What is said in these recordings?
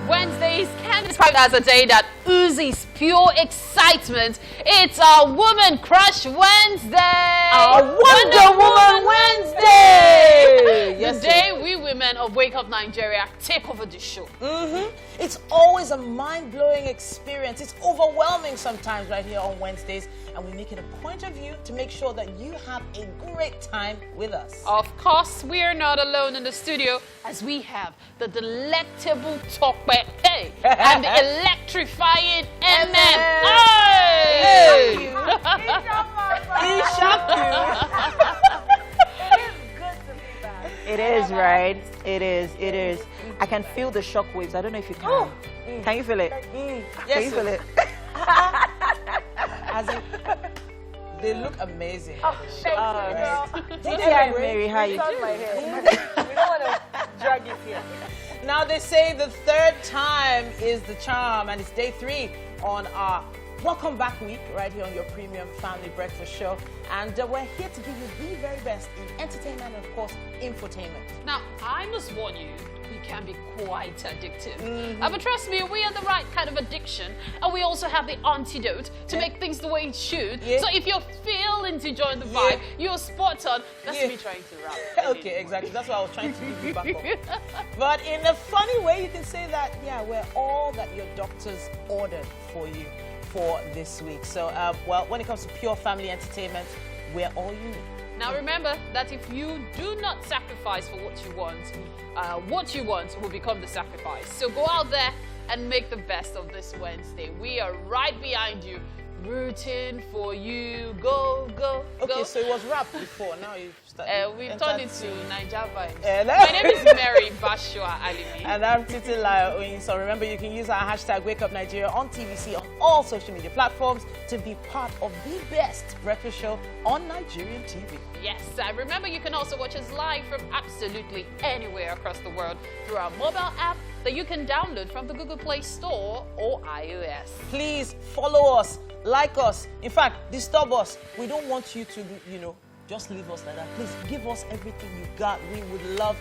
Wednesdays can be described as a day that oozes pure excitement. It's our Woman Crush Wednesday. Our Wonder Woman Wednesday. The day we women of Wake Up Nigeria take over the show. It's always a mind-blowing experience. It's overwhelming sometimes right here on Wednesdays, and we make it a point of view to make sure that you have a great time with us. Of course, we are not alone in the studio, as we have the delectable Tokpe and the electrifying MM. Hey! He shocked you. It's good to be back. It is, right? It is. It is. I can feel the shock waves. I don't know if you can. Can you feel it? Yes, Can you feel it? As in, they look amazing. Oh, thank you, girl. TTI Mary, how you It's on my head. We don't want to drag it here. Now they say the third time is the charm, and it's day 3 on our Welcome Back week right here on your premium family breakfast show. And we're here to give you the very best in entertainment and, of course, infotainment. Now, I must warn you, we can be quite addictive. But trust me, we are the right kind of addiction. And we also have the antidote to make things the way it should. Yeah. So if you're feeling to join the vibe, you're spot on. That's me trying to rap. Okay, exactly. That's what I was trying to give you back up. But in a funny way, you can say that, yeah, we're all that your doctors ordered for you for this week. So, well, when it comes to pure family entertainment, we're all you need. Now remember that if you do not sacrifice for what you want will become the sacrifice. So go out there and make the best of this Wednesday. We are right behind you, rooting for you. Go, go, go. Okay, so it was rap before. Now you've started. We've turned it to Niger vibes. Hello. My name is Mary Bashua Alimi. And I'm Titi Layo. So remember, you can use our hashtag WakeUpNigeria on TVC on all social media platforms to be part of the best breakfast show on Nigerian TV. Yes, remember you can also watch us live from absolutely anywhere across the world through our mobile app that you can download from the Google Play Store or iOS. Please follow us, like us. In fact, disturb us. We don't want you to, just leave us like that. Please give us everything you got. We would love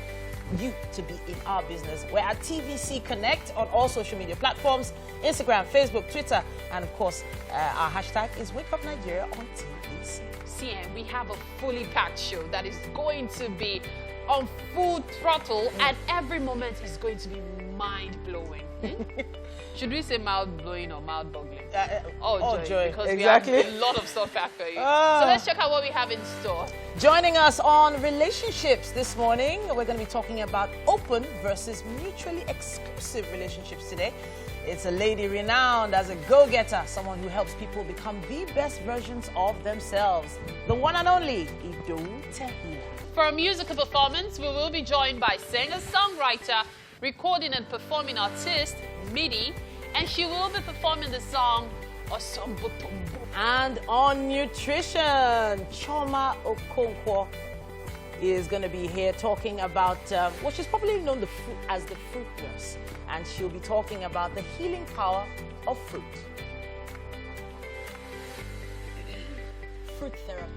you to be in our business. We're at TVC Connect on all social media platforms, Instagram, Facebook, Twitter, and of course, our hashtag is WakeUpNigeria on TVC. And we have a fully packed show that is going to be on full throttle, and every moment is going to be mind-blowing. Should we say mouth-blowing or mouth-boggling? Joy. Because Exactly. we have a lot of stuff packed for you. So let's check out what we have in store. Joining us on relationships this morning, we're going to be talking about open versus mutually exclusive relationships today. It's a lady renowned as a go-getter, someone who helps people become the best versions of themselves. The one and only Ido Tehia. For a musical performance, we will be joined by singer-songwriter, recording and performing artist, Midi, and she will be performing the song Osombotombo. And on nutrition, Choma Okonkwo is going to be here talking about what she's probably known as the fruit nurse. And she'll be talking about the healing power of fruit. Fruit therapy.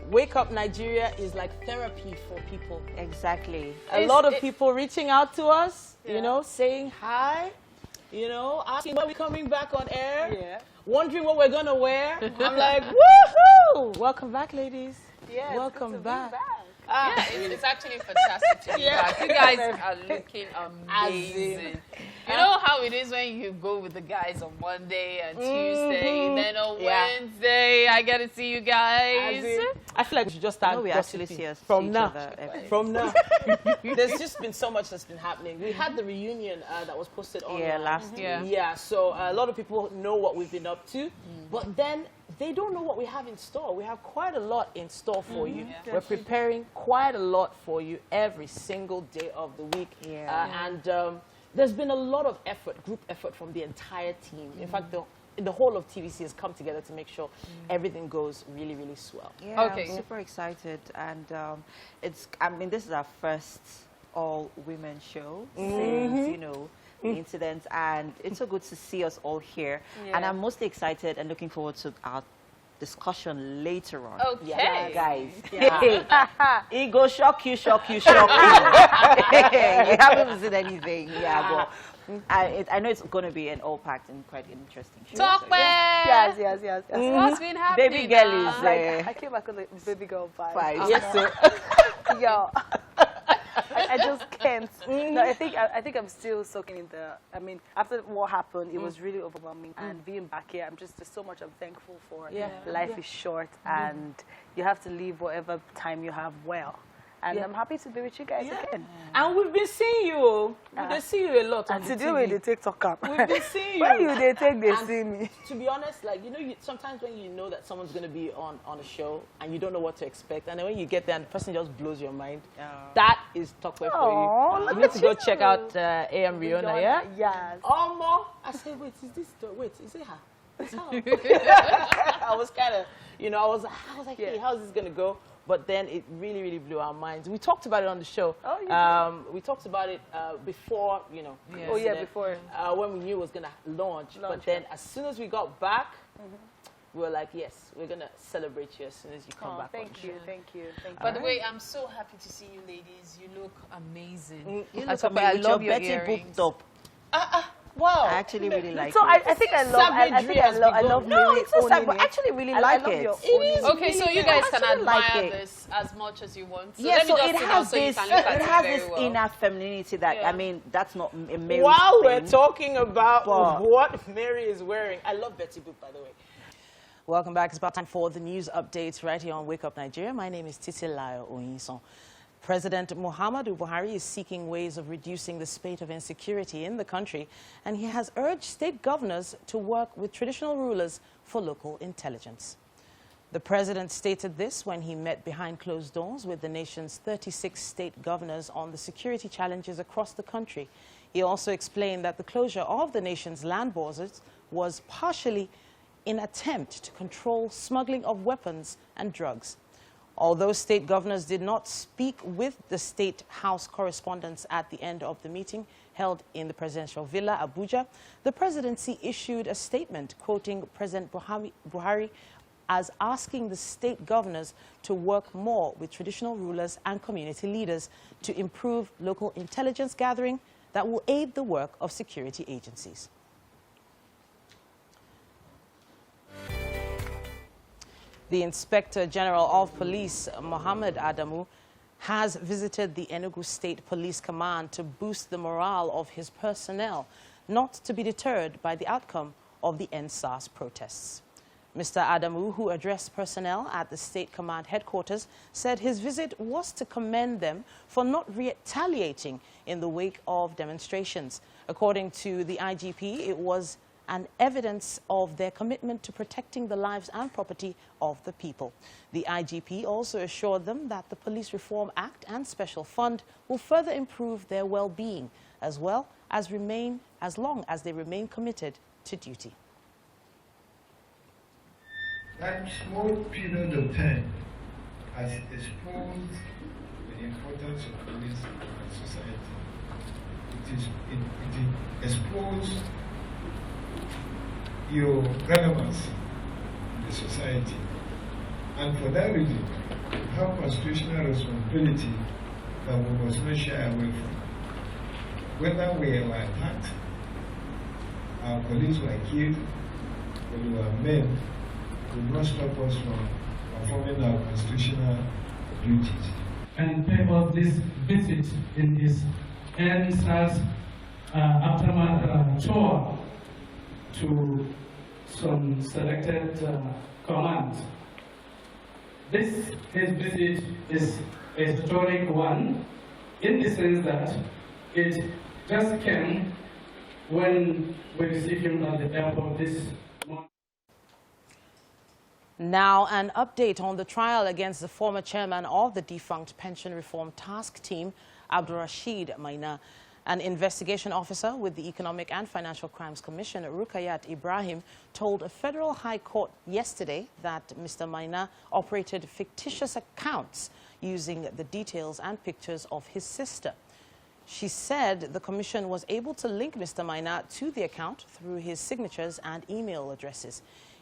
Wake Up Nigeria is like therapy for people. Exactly. A lot of people reaching out to us, saying hi, asking when we're coming back on air, wondering what we're going to wear. I'm like, woohoo! Welcome back, ladies. Yeah, welcome back. Yeah, it's actually fantastic to be back. You guys are looking amazing. You know how it is when you go with the guys on Monday and Tuesday, then on Wednesday, I get to see you guys. I feel like we should just start. No, we actually see us from now. From now. There's just been so much that's been happening. We had the reunion that was posted online. Yeah, last year. Yeah, so a lot of people know what we've been up to, but then they don't know what we have in store. We have quite a lot in store for you. Yeah. We're preparing quite a lot for you every single day of the week. And there's been a lot of effort, group effort from the entire team. In fact, the whole of TVC has come together to make sure everything goes really, really swell. Yeah, I'm super excited. And this is our first all-women show since, the incident, and it's so good to see us all here. And I'm mostly excited and looking forward to our discussion later on. Okay. Yeah, guys. Yeah. It go shock you, shock you, shock you. You haven't seen anything. Yeah, but I know it's going to be an all-packed and quite interesting show. Talk so, yeah. Yes. What's been happening? Baby girl now? is Like, I came back with like baby girl vibes. Five. Yes, sir. Yo, I just can't. No, I think I'm still soaking in the. I mean, after what happened, it was really overwhelming. And being back here, there's so much I'm thankful for. Yeah. Life is short, and you have to live whatever time you have well. And I'm happy to be with you guys again. And we've been seeing you. We've been seeing you a lot on And the to TV. do with the TikTok app. We've been seeing you. When they take, they And see me. To be honest, like, sometimes when you know that someone's going to be on a show and you don't know what to expect, and then when you get there and the person just blows your mind, that is Talkway for you. Look You need at to go you. check out AM Riona, yeah? Yes. Almo. I said, wait, is it her? It's her. I was kind of, I was like, hey, how's this going to go? But then it really, really blew our minds. We talked about it on the show. Oh, you did? We talked about it before, Oh, yeah, before. when we knew it was going to launch. But then as soon as we got back, we were like, yes, we're going to celebrate you as soon as you come back. Thank you. By the way, I'm so happy to see you ladies. You look amazing. You look look I with love your your Betty earrings. booked up. Wow. I actually really like So it. I think I love No, Mary it's not sad, owning but it. I actually really I like love it. your Okay, so you guys can actually like admire it. this as much as you want. So Yeah, let me so just it sit down has so you this, can look at it it has very this well. inner femininity that, Yeah. I mean, that's not a male While we're thing. talking about But- what Mary is wearing, I love Betty Boop, by the way. Welcome back. It's about time for the news updates right here on Wake Up Nigeria. My name is Titilayo Oyinson. President Muhammadu Buhari is seeking ways of reducing the spate of insecurity in the country, and he has urged state governors to work with traditional rulers for local intelligence. The president stated this when he met behind closed doors with the nation's 36 state governors on the security challenges across the country. He also explained that the closure of the nation's land borders was partially in an attempt to control smuggling of weapons and drugs. Although state governors did not speak with the State House correspondents at the end of the meeting held in the presidential villa, Abuja, the presidency issued a statement quoting President Buhari as asking the state governors to work more with traditional rulers and community leaders to improve local intelligence gathering that will aid the work of security agencies. The Inspector General of Police, Mohammed Adamu, has visited the Enugu State Police Command to boost the morale of his personnel, not to be deterred by the outcome of the NSAS protests. Mr. Adamu, who addressed personnel at the State Command headquarters, said his visit was to commend them for not retaliating in the wake of demonstrations. According to the IGP, it was an evidence of their commitment to protecting the lives and property of the people. The IGP also assured them that the Police Reform Act and Special Fund will further improve their well-being, as long as they remain committed to duty. That small period of time has exposed the importance of police in society. It exposed your relevance in the society. And for that reason, we have constitutional responsibility that we must not shy away from. Whether we were attacked, our police were killed, or we were men, will not stop us from performing our constitutional duties. And pay off this visit in this NSAS aftermath tour to some selected commands. His visit is a historic one in the sense that it just came when we received him at the airport this morning. Now, an update on the trial against the former chairman of the defunct Pension Reform Task Team, Abdurrashid Maina. An investigation officer with the Economic and Financial Crimes Commission, Rukayat Ibrahim, told a federal high court yesterday that Mr. Maina operated fictitious accounts using the details and pictures of his sister. She said the commission was able to link Mr. Maina to the account through his signatures and email addresses.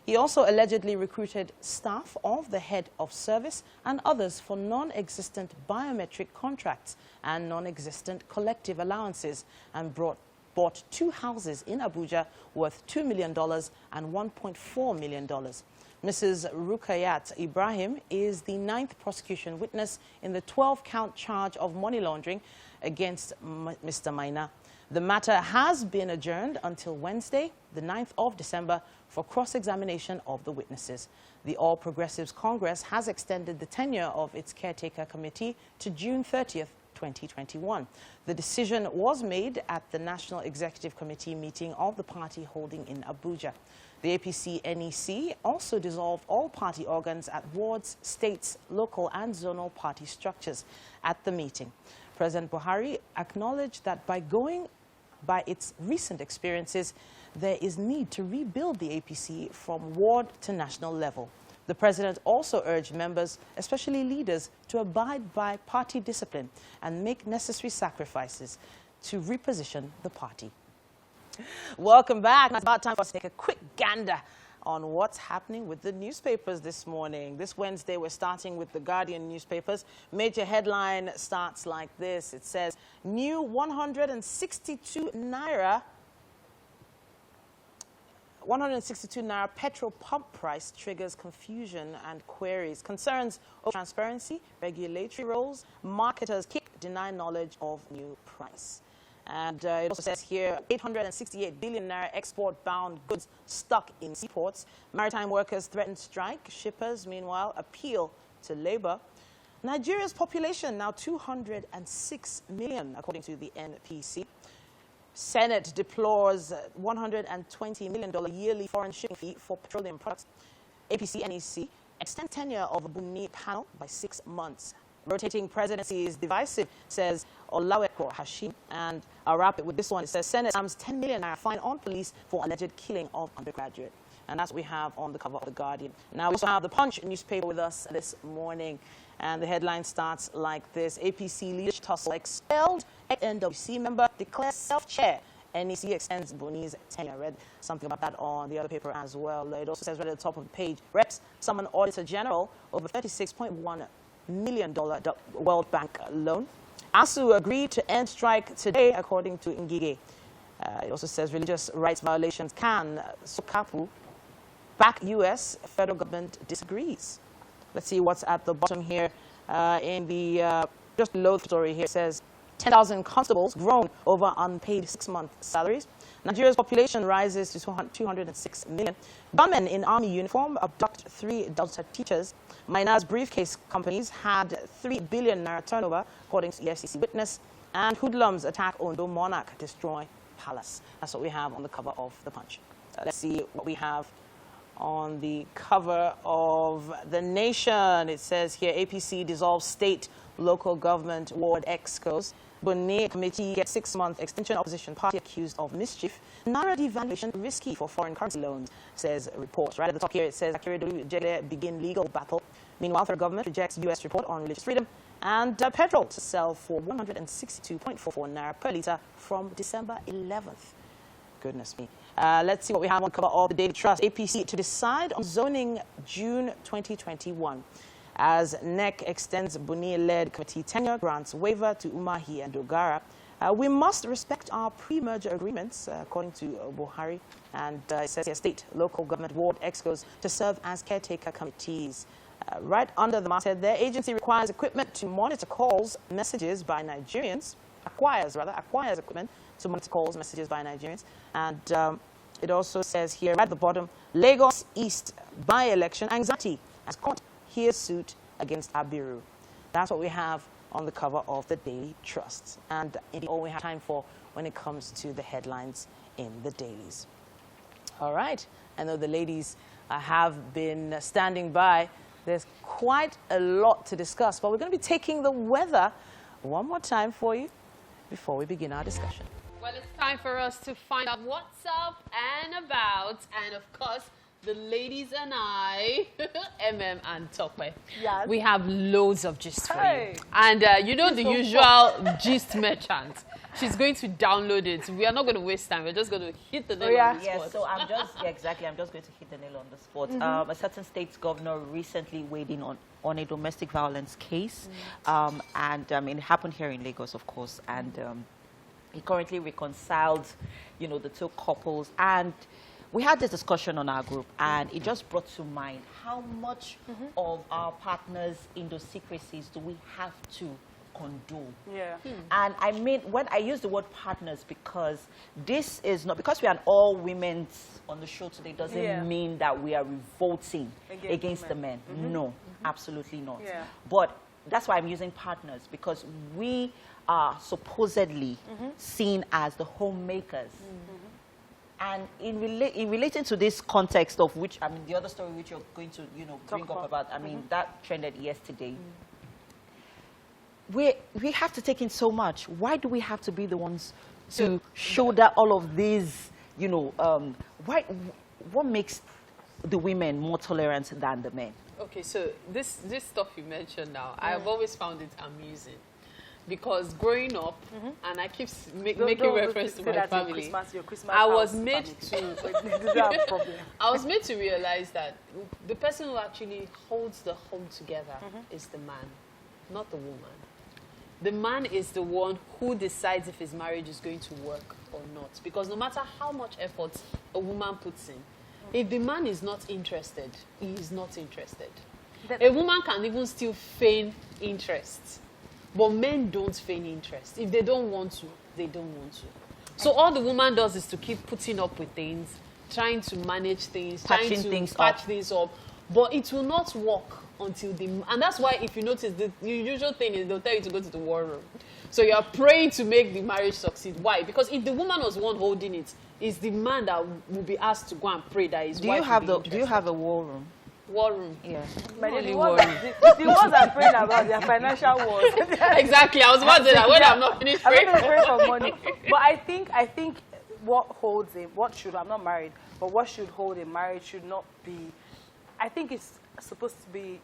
He also allegedly recruited staff of the head of service and others for non-existent biometric contracts and non-existent collective allowances and bought 2 houses in Abuja worth $2 million and $1.4 million. Mrs. Rukayat Ibrahim is the 9th prosecution witness in the 12-count charge of money laundering against Mr. Maina. The matter has been adjourned until Wednesday, the 9th of December, for cross-examination of the witnesses. The All Progressives Congress has extended the tenure of its caretaker committee to June 30th, 2021. The decision was made at the National Executive Committee meeting of the party holding in Abuja. The APC-NEC also dissolved all party organs at wards, states, local and zonal party structures at the meeting. President Buhari acknowledged that by going by its recent experiences, there is need to rebuild the APC from ward to national level. The president also urged members, especially leaders, to abide by party discipline and make necessary sacrifices to reposition the party. Welcome back. Now it's about time for us to take a quick gander on what's happening with the newspapers this morning. This Wednesday, we're starting with the Guardian newspapers. Major headline starts like this. It says, new 162 naira petrol pump price triggers confusion and queries. Concerns over transparency, regulatory roles, marketers kick, deny knowledge of new price. And it also says here, 868 billion naira export-bound goods stuck in seaports. Maritime workers threaten strike. Shippers, meanwhile, appeal to labor. Nigeria's population now 206 million, according to the NPC. Senate deplores $120 million yearly foreign shipping fee for petroleum products. APC-NEC extend tenure of a Buni panel by 6 months. Rotating presidency is divisive, says Olaweko Hashim. And I'll wrap it with this one. It says Senate slams 10 million naira fine on police for alleged killing of undergraduate. And that's what we have on the cover of The Guardian. Now, we also have the Punch newspaper with us this morning. And the headline starts like this. APC leadership tussle expelled NWC member declares self-chair. NEC extends Boni's tenure. I read something about that on the other paper as well. It also says right at the top of the page, reps summon Auditor General over $36.1 million World Bank loan. ASU agreed to end strike today, according to Ngige. It also says religious rights violations can Sukapu back U.S. federal government disagrees. Let's see what's at the bottom here. In the just below the story here, it says 10,000 constables groan over unpaid 6-month salaries. Nigeria's population rises to 206 million. Gunmen in army uniform abduct 3 Delta teachers. Mina's briefcase companies had 3 billion naira turnover, according to EFCC witness. And hoodlums attack Ondo monarch, destroy palace. That's what we have on the cover of The Punch. Let's see what we have on the cover of The Nation. It says here, APC dissolves state local government ward excos. Bonnet committee gets 6-month extension. Opposition party accused of mischief. Naira devaluation risky for foreign currency loans, says reports. Right at the top here, it says Akeredolu Jele begin legal battle. Meanwhile, the government rejects U.S. report on religious freedom. And petrol to sell for 162.44 naira per litre from December 11th. Goodness me. Let's see what we have on the cover of the Daily Trust. APC to decide on zoning June 2021. As NEC extends Buni-led committee tenure, grants waiver to Umahi and Dogara. We must respect our pre-merger agreements, according to Buhari. And it says here, state, local government ward excos to serve as caretaker committees. Right under the masthead there, agency requires equipment to monitor calls, messages by Nigerians. Acquires equipment to monitor calls, messages by Nigerians. And it also says here, right at the bottom, Lagos East by-election anxiety as court hears suit against Abiru. That's what we have on the cover of the Daily Trust. And indeed all we have time for when it comes to the headlines in the dailies. All right. I know the ladies have been standing by. There's quite a lot to discuss, but we're going to be taking the weather one more time for you before we begin our discussion. Well, it's time for us to find out what's up and about. And of course, the ladies and I, MM and Tokwe, Yes. we have loads of gist for Hey. you. And you know the usual gist merchant. She's going to download it. We are not going to waste time. We're just going to hit the nail on the spot. Yes, so I'm just, exactly, I'm just going to hit the nail on the spot. A certain state's governor recently weighed in on a domestic violence case. And it happened here in Lagos, of course. And he currently reconciled, the two couples. And we had this discussion on our group, and it just brought to mind how much of our partners' idiosyncrasies do we have to condone. Yeah. And I mean, when I use the word partners, because this is not, because we are all women on the show today, doesn't mean that we are revolting against the men. No, absolutely not. Yeah. But that's why I'm using partners, because we are supposedly seen as the homemakers. And in relating to this context of which, the other story which you're going to, bring up about, that trended yesterday. We have to take in so much. Why do we have to be the ones to shoulder all of these, what makes the women more tolerant than the men? Okay, so this stuff you mentioned now, I've always found it amusing. Because growing up, and I keep making reference to my family, I was made to realize that the person who actually holds the home together is the man, not the woman. The man is the one who decides if his marriage is going to work or not. Because no matter how much effort a woman puts in, if the man is not interested, he is not interested. A woman can even still feign interest. But men don't feign interest. If they don't want to, they don't want to. So all the woman does is to keep putting up with things, trying to manage things, trying to patch things up. But it will not work until and that's why, if you notice, the usual thing is they'll tell you to go to the war room. So you're praying to make the marriage succeed. Why? Because if the woman was the one holding it, it's the man that will be asked to go and pray that his wife will be interested. Do you have a war room? War room. Yeah. The ones I'm praying about their financial wars. Exactly. I was about to say that when I'm not finished praying. I'm going to pray for money. But I think what holds I'm not married, but what should hold a marriage should not be, I think it's supposed to be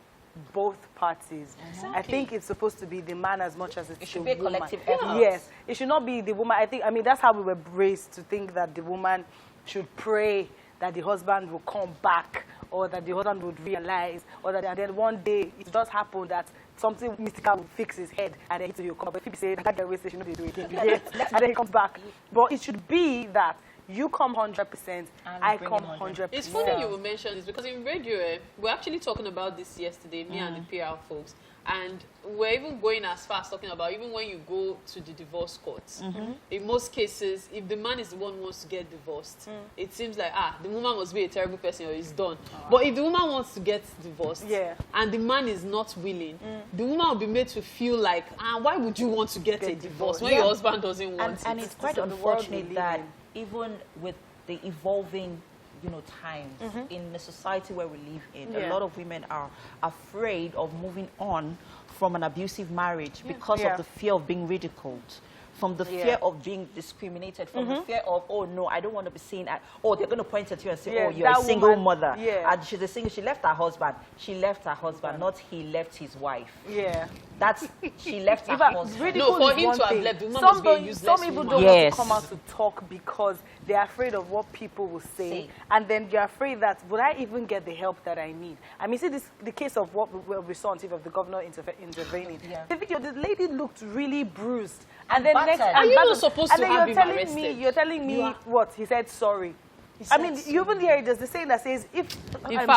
both parties. Exactly. I think it's supposed to be the man as much as it should be a collective effort. Yes. It should not be the woman. I mean, that's how we were raised, to think that the woman should pray that the husband will come back, or that the husband would realize, or that then one day it does happen that something mystical will fix his head and then he'll come. But people say that girl wasted, she knows they do it. And then he comes back. But it should be that you come 100%, I come 100%. It's funny you will mention this, because in radio, we're actually talking about this yesterday, me and the PR folks. And we're even going as far as talking about even when you go to the divorce courts. In most cases, if the man is the one who wants to get divorced, it seems like, the woman must be a terrible person or it's done. But if the woman wants to get divorced and the man is not willing, the woman will be made to feel like, why would you want to get a divorce when your husband doesn't want it? And it's quite unfortunate that even with the evolving times in the society where we live in, a lot of women are afraid of moving on from an abusive marriage because of the fear of being ridiculed, from the fear of being discriminated, from the fear of, oh no, I don't want to be seen at, oh, they're going to point at you and say, oh, you're a single mother. And she's a single, she left her husband. She left her husband, not he left his wife. That's, she left her husband. No, for him to have left, the woman must be a useless Some people don't want to come out to talk because they're afraid of what people will say. And then you're afraid that, would I even get the help that I need? I mean, see the case of what we saw on TV of the governor intervening. The video, the lady looked really bruised. And then next, are you not supposed to have him arrested? You're telling me what? He said sorry. I mean, you even hear there's the saying that says, if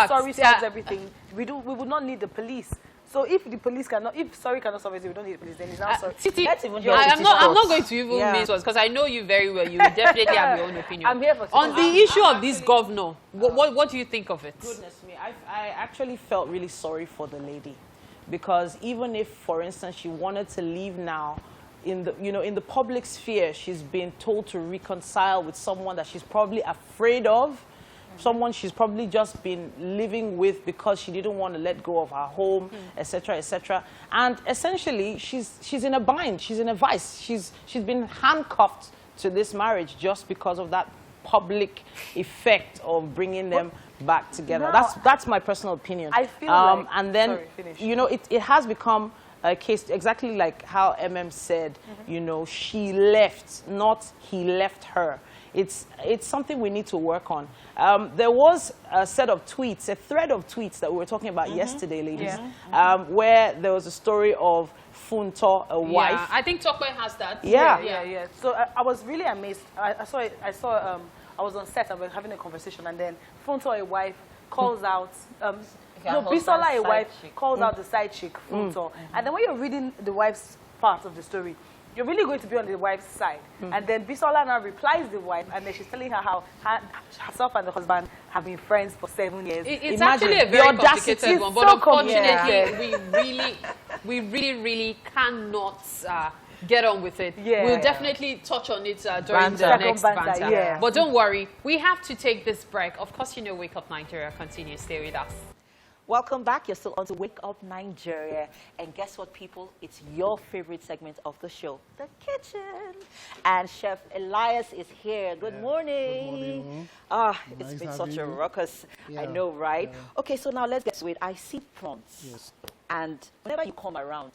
sorry solves everything, we would not need the police. So if the police cannot, if sorry cannot solve it, we don't need the police, then it's not sorry. Titi, I'm not going to even mean words, because I know you very well. You will definitely have your own opinion. I'm here for on the issue of this governor. What do you think of it? Goodness me, I actually felt really sorry for the lady, because even if, for instance, she wanted to leave now, in the public sphere, she's been told to reconcile with someone that she's probably afraid of, someone she's probably just been living with because she didn't want to let go of her home, etc., etc. And essentially, she's in a bind, she's in a vice. She's been handcuffed to this marriage just because of that public effect of bringing them back together. Now, That's my personal opinion. I feel like, and then, sorry, finish. you know, it has become a case, exactly like how MM said, you know, she left, not he left her. It's something we need to work on. There was a set of tweets, a thread of tweets that we were talking about yesterday, ladies, where there was a story of Funto, a wife. Yeah, I think Tokwe has that. Yeah. So I was really amazed. I saw it. I was on set and we were having a conversation, and then Funto, a wife, calls out. Bisola, a wife, calls out the side chick, Funto. And then when you're reading the wife's part of the story, you're really going to be on the wife's side. And then Bisola now replies the wife, and then she's telling her how herself and the husband have been friends for 7 years. It's actually a very complicated one, but unfortunately, we really cannot get on with it. We'll definitely touch on it during the next banter. But don't worry, we have to take this break. Of course, you know Wake Up Nigeria continues. Stay with us. Welcome back. You're still on to Wake Up Nigeria. And guess what, people? It's your favorite segment of the show, The Kitchen. And Chef Elias is here. Good morning. Good morning. It's been such a ruckus. I know, right? Okay, so now let's get to it. I see prawns. Yes. And whenever you come around,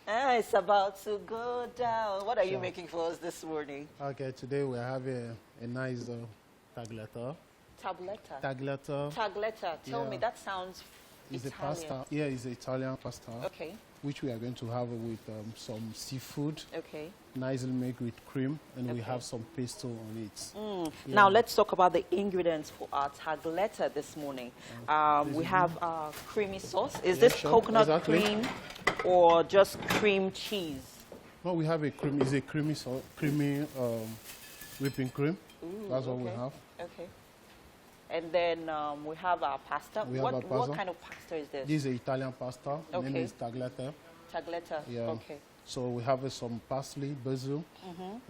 it's about to go down. What are you making for us this morning? Okay, today we have a nice tagliatelle. Tagliatelle. Tell me, that sounds It's Italian. a pasta. Yeah, it's Italian pasta. Okay. Which we are going to have with some seafood. Okay. Nicely made with cream, and we have some pesto on it. Yeah. Now let's talk about the ingredients for our tagliatelle this morning. We have creamy sauce. Is this coconut cream or just cream cheese? No, we have a cream. It's a creamy sauce, creamy whipping cream. That's what we have. Okay. And then we have our pasta. What kind of pasta is this? This is Italian pasta. Okay. Name is tagliatelle. Tagliatelle. Yeah. Okay. So we have some parsley, basil,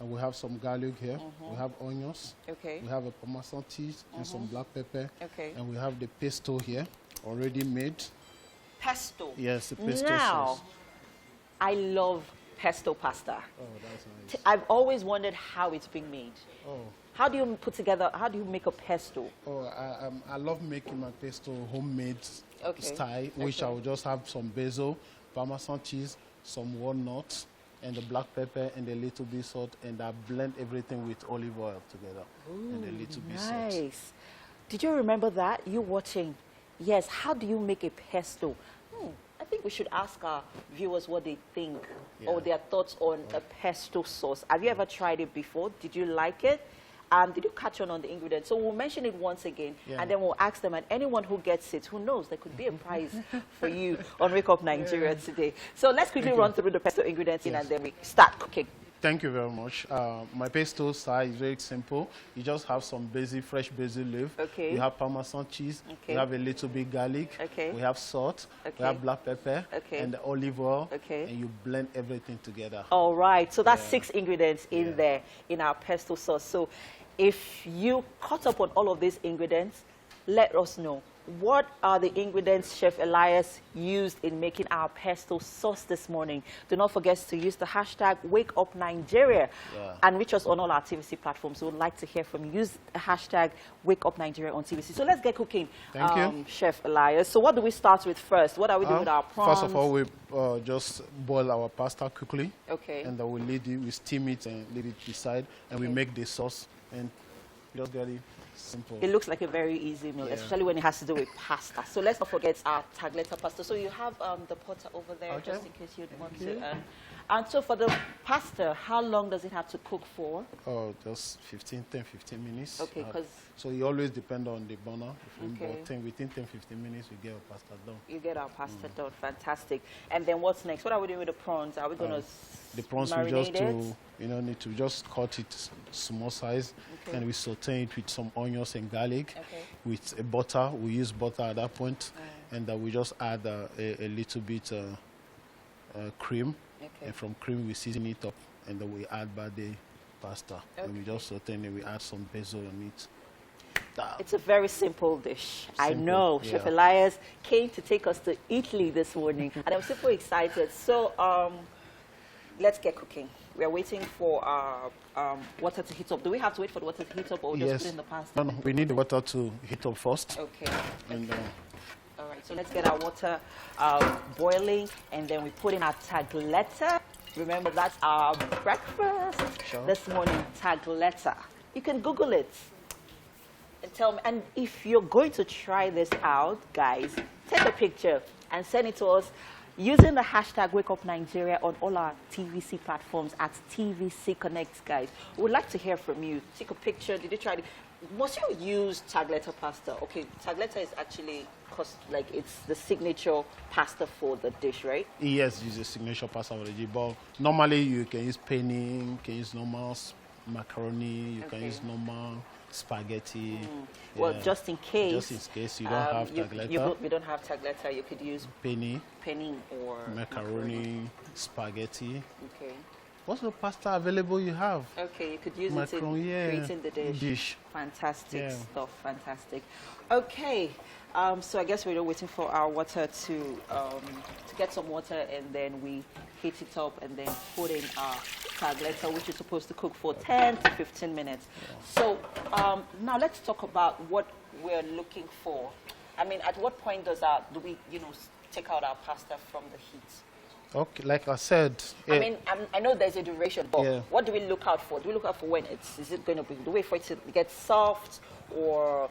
and we have some garlic here. We have onions. Okay. We have a Parmesan cheese and some black pepper. Okay. And we have the pesto here, already made. Pesto. Yes, the pesto now, sauce. I love pesto pasta. Oh, that's nice. I've always wondered how it's being made. Oh. How do you put together, how do you make a pesto? Oh, I love making my pesto homemade style, which I will just have some basil, Parmesan cheese, some walnuts, and the black pepper, and a little bit salt, and I blend everything with olive oil together. And a little bit salt. Nice. Did you remember that? You watching? Yes. How do you make a pesto? I think we should ask our viewers what they think or their thoughts on a pesto sauce. Have you ever tried it before? Did you like it? Did you catch on the ingredients? So we'll mention it once again, and then we'll ask them, and anyone who gets it, who knows, there could be a prize for you on Wake Up Nigeria today. So let's quickly run through the pesto ingredients and then we start cooking. Thank you very much. My pesto style is very simple. You just have some basil, fresh basil leaf. Okay. You have Parmesan cheese. Okay. You have a little bit garlic. Okay. We have salt. Okay. We have black pepper. Okay. And the olive oil. Okay. And you blend everything together. All right. So that's 6 ingredients in there in our pesto sauce. So if you caught up on all of these ingredients, let us know. What are the ingredients Chef Elias used in making our pesto sauce this morning? Do not forget to use the hashtag WakeUpNigeria and reach us on all our TVC platforms. We would like to hear from you. Use the hashtag WakeUpNigeria on TVC. So let's get cooking, Thank you. Chef Elias. So what do we start with first? What are we doing with our prawns? First of all, we just boil our pasta quickly. Okay. And then we steam it and leave it beside. And we make the sauce. And just get it simple. It looks like a very easy meal, especially when it has to do with pasta. So let's not forget our tagliatelle pasta. So you have the potter over there, just in case you'd want to. And so for the pasta, how long does it have to cook for? Oh, just 10, 15 minutes. Okay, because... So you always depend on the burner. Okay. But within 10, 15 minutes, we get our pasta done. You get our pasta done. Fantastic. And then what's next? What are we doing with the prawns? Are we going to the prawns we just need to just cut it small size, and we saute it with some onions and garlic, with a butter. We use butter at that point, and we just add a little bit cream, and from cream we season it up, and then we add the pasta, and we just saute it, and we add some basil on it. It's a very simple dish. I know. Chef Elias came to take us to Italy this morning, and I'm super excited. So let's get cooking. We are waiting for our water to heat up. Do we have to wait for the water to heat up, or just put it in the pasta? No, we need the water to heat up first. Okay. And All right, so let's get our water boiling, and then we put in our tagliatelle. Remember, that's our breakfast this morning, tagliatelle. You can Google it and tell me. And if you're going to try this out, guys, take a picture and send it to us using the hashtag WakeUpNigeria on all our TVC platforms at TVC Connect, guys. We would like to hear from you. Take a picture. Did you try it? Must you use tagliatelle pasta? Okay, tagliatelle is actually it's the signature pasta for the dish, right? yes, use a signature pasta for the dish. But normally you can use penny, you can use normal macaroni, you can use normal spaghetti. Well, just in case you don't have tagliatelle. You don't have tagliatelle, you could use penny or macaroni, spaghetti. Okay. What's the pasta available you have? Okay, you could use macaroni, it in creating the dish. Fantastic stuff, fantastic. Okay, so I guess we're waiting for our water to get some water, and then we heat it up and then put in our tagliatelle, which is supposed to cook for 10 to 15 minutes. So now let's talk about what we're looking for. I mean, at what point do we, take out our pasta from the heat? Okay, like I said. I mean, I know there's a duration, but what do we look out for? Do we look out for when is it going to be? Do we wait for it to get soft or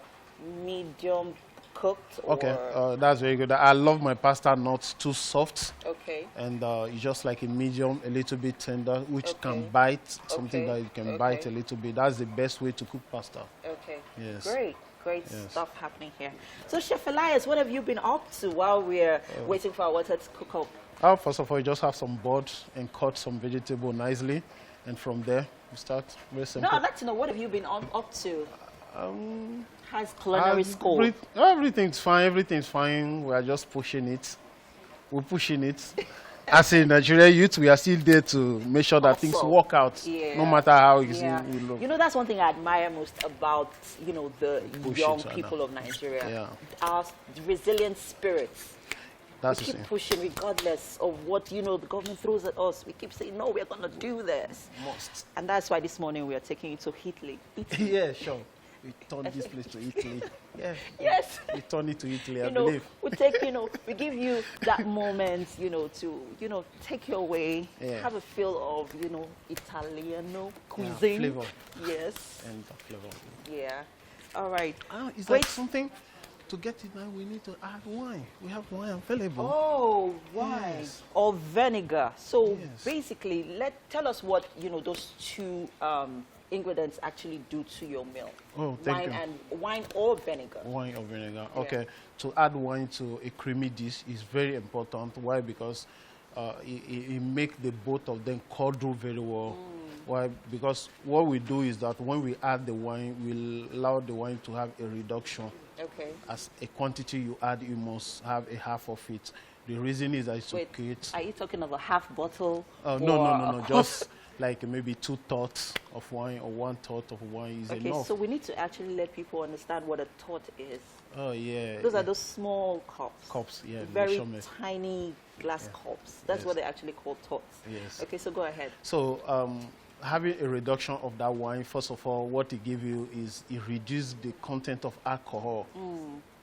medium cooked? Or Okay, that's very good. I love my pasta not too soft. Okay. And it's just like a medium, a little bit tender, which can bite, something that you can bite a little bit. That's the best way to cook pasta. Okay. Yes. Great stuff happening here. So, Chef Elias, what have you been up to while we're waiting for our water to cook up? First of all, you just have some butter and cut some vegetable nicely. And from there, we start. Very simple. No, I'd like to know, what have you been up to? How's culinary school? Everything's fine. We are just pushing it. We're pushing it. As a Nigerian youth, we are still there to make sure that things work out, no matter how easy we look. That's one thing I admire most about, the young people of Nigeria. Yeah. Our resilient spirits. That's we keep pushing regardless of what, the government throws at us. We keep saying, no, we're going to do this. Must. And that's why this morning we are taking you to Italy. Yeah, sure. We turn this place to Italy. Yeah. Yes. We turn it to Italy, I believe. We take, we give you that moment, to, take your way, have a feel of, Italiano cuisine. Flavor. Yes. And the flavor. Yeah. All right. Is that something? To get it now, we need to add wine. We have wine available. Oh, wine. Yes. Or vinegar. So basically, tell us what, those two ingredients actually do to your meal. Oh, thank you. Wine or vinegar. Wine or vinegar. Okay. To add wine to a creamy dish is very important. Why? Because it makes the both of them curdle very well. Why? Because what we do is that when we add the wine, we allow the wine to have a reduction. Okay. As a quantity you add, you must have a half of it. The reason is that it's to create... Are you talking of a half bottle? No. Just like maybe 2 thoughts of wine or 1 thought of wine is enough. Okay, so we need to actually let people understand what a thought is. Oh, yeah. Those are those small cups. Cups, yeah. Very tiny glass cups. That's what they actually call thoughts. Yes. Okay, so go ahead. So, having a reduction of that wine, first of all, what it gives you is it reduces the content of alcohol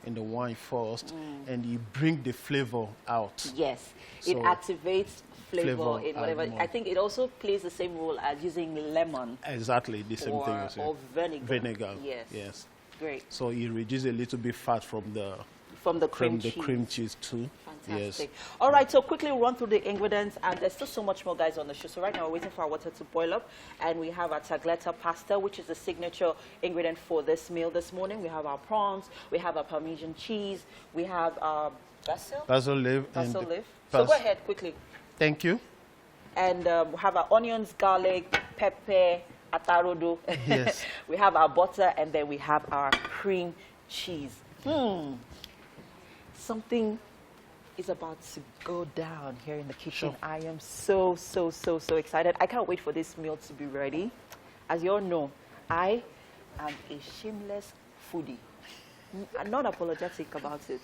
in the wine first, and it brings the flavor out. Yes, so it activates flavor in whatever. I think it also plays the same role as using lemon. Exactly, the same thing. Or vinegar. Vinegar. Yes. Great. So it reduces a little bit fat from the cream cheese too. Fantastic. Yes. All right, so quickly we'll run through the ingredients, and there's still so much more, guys, on the show. So right now we're waiting for our water to boil up, and we have our tagliatelle pasta, which is the signature ingredient for this meal this morning. We have our prawns, we have our Parmesan cheese, we have basil leaf. So go ahead quickly. Thank you. And we have our onions, garlic, pepper, atarodo. Yes. We have our butter, and then we have our cream cheese. Something is about to go down here in the kitchen. Sure. I am so excited. I can't wait for this meal to be ready. As you all know, I am a shameless foodie. I'm not apologetic about it.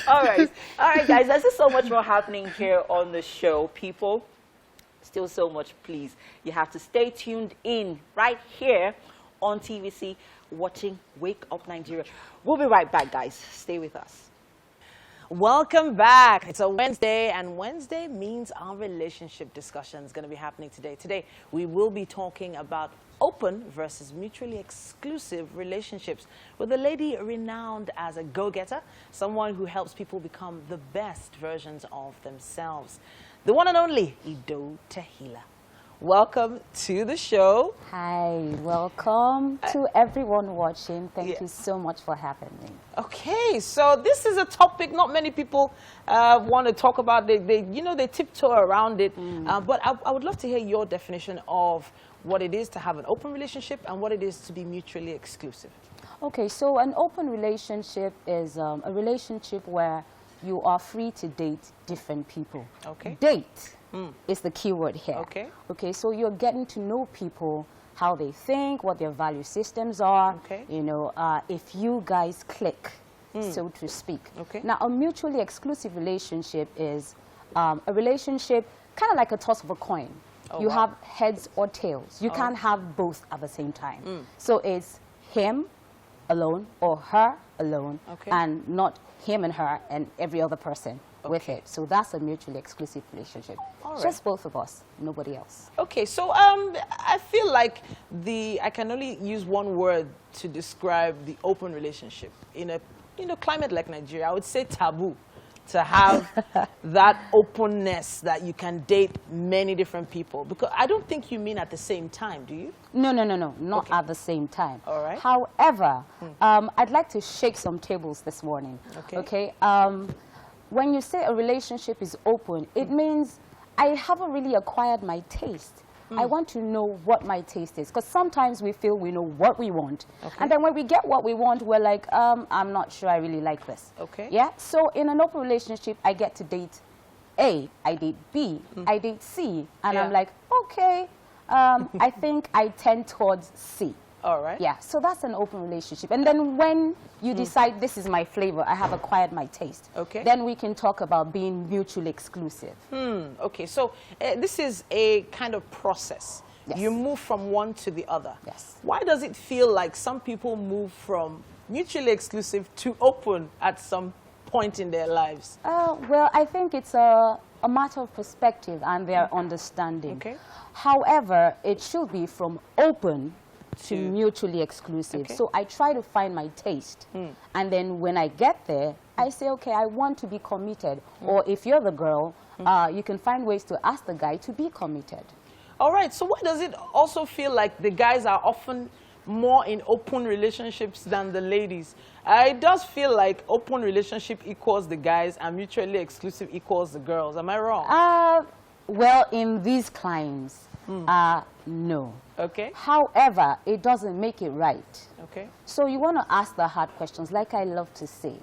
All right, guys, there's just so much more happening here on the show, people. still so much, please. You have to stay tuned in right here on TVC watching Wake Up Nigeria. We'll be right back, guys. Stay with us. Welcome back. It's a Wednesday, and Wednesday means our relationship discussion is going to be happening today. Today, we will be talking about open versus mutually exclusive relationships with a lady renowned as a go-getter, someone who helps people become the best versions of themselves. The one and only Ido Tehila. Welcome to the show. Hi, welcome to everyone watching. Thank you so much for having me. Okay, so this is a topic not many people want to talk about. They tiptoe around it. But I would love to hear your definition of what it is to have an open relationship and what it is to be mutually exclusive. Okay, so an open relationship is a relationship where you are free to date different people. Okay. Date is the key word here. Okay. Okay, so you're getting to know people, how they think, what their value systems are. Okay. You know, if you guys click, so to speak. Okay. Now, a mutually exclusive relationship is a relationship kind of like a toss of a coin. Oh, you wow. have heads or tails. You can't have both at the same time. So it's him alone or her alone, Okay. and not him and her and every other person with it. So that's a mutually exclusive relationship. All right. Just both of us, nobody else. Okay, so I feel like I can only use one word to describe the open relationship. In a climate like Nigeria, I would say taboo. To have that openness that you can date many different people. Because I don't think you mean at the same time, do you? No, not Okay. at the same time. All right. However, I'd like to shake some tables this morning. Okay. When you say a relationship is open, it means I haven't really acquired my taste. I want to know what my taste is. Because sometimes we feel we know what we want. Okay. And then when we get what we want, we're like, I'm not sure I really like this. Okay. Yeah? So in an open relationship, I get to date A, I date B, I date C. And Yeah. I'm like, okay, I think I tend towards C. All right. Yeah, so that's an open relationship. And then when you decide this is my flavor, I have acquired my taste, Okay. then we can talk about being mutually exclusive. Okay, so this is a kind of process. Yes. You move from one to the other. Yes. Why does it feel like some people move from mutually exclusive to open at some point in their lives? Well, I think it's a matter of perspective and their understanding. Okay. However, it should be from open to mutually exclusive. Okay. So I try to find my taste. And then when I get there, I say, okay, I want to be committed. Or if you're the girl, you can find ways to ask the guy to be committed. All right, so why does it also feel like the guys are often more in open relationships than the ladies? It does feel like open relationship equals the guys and mutually exclusive equals the girls. Am I wrong? Well, in these climes, no. Okay. However, it doesn't make it right. Okay. So you want to ask the hard questions, like I love to say.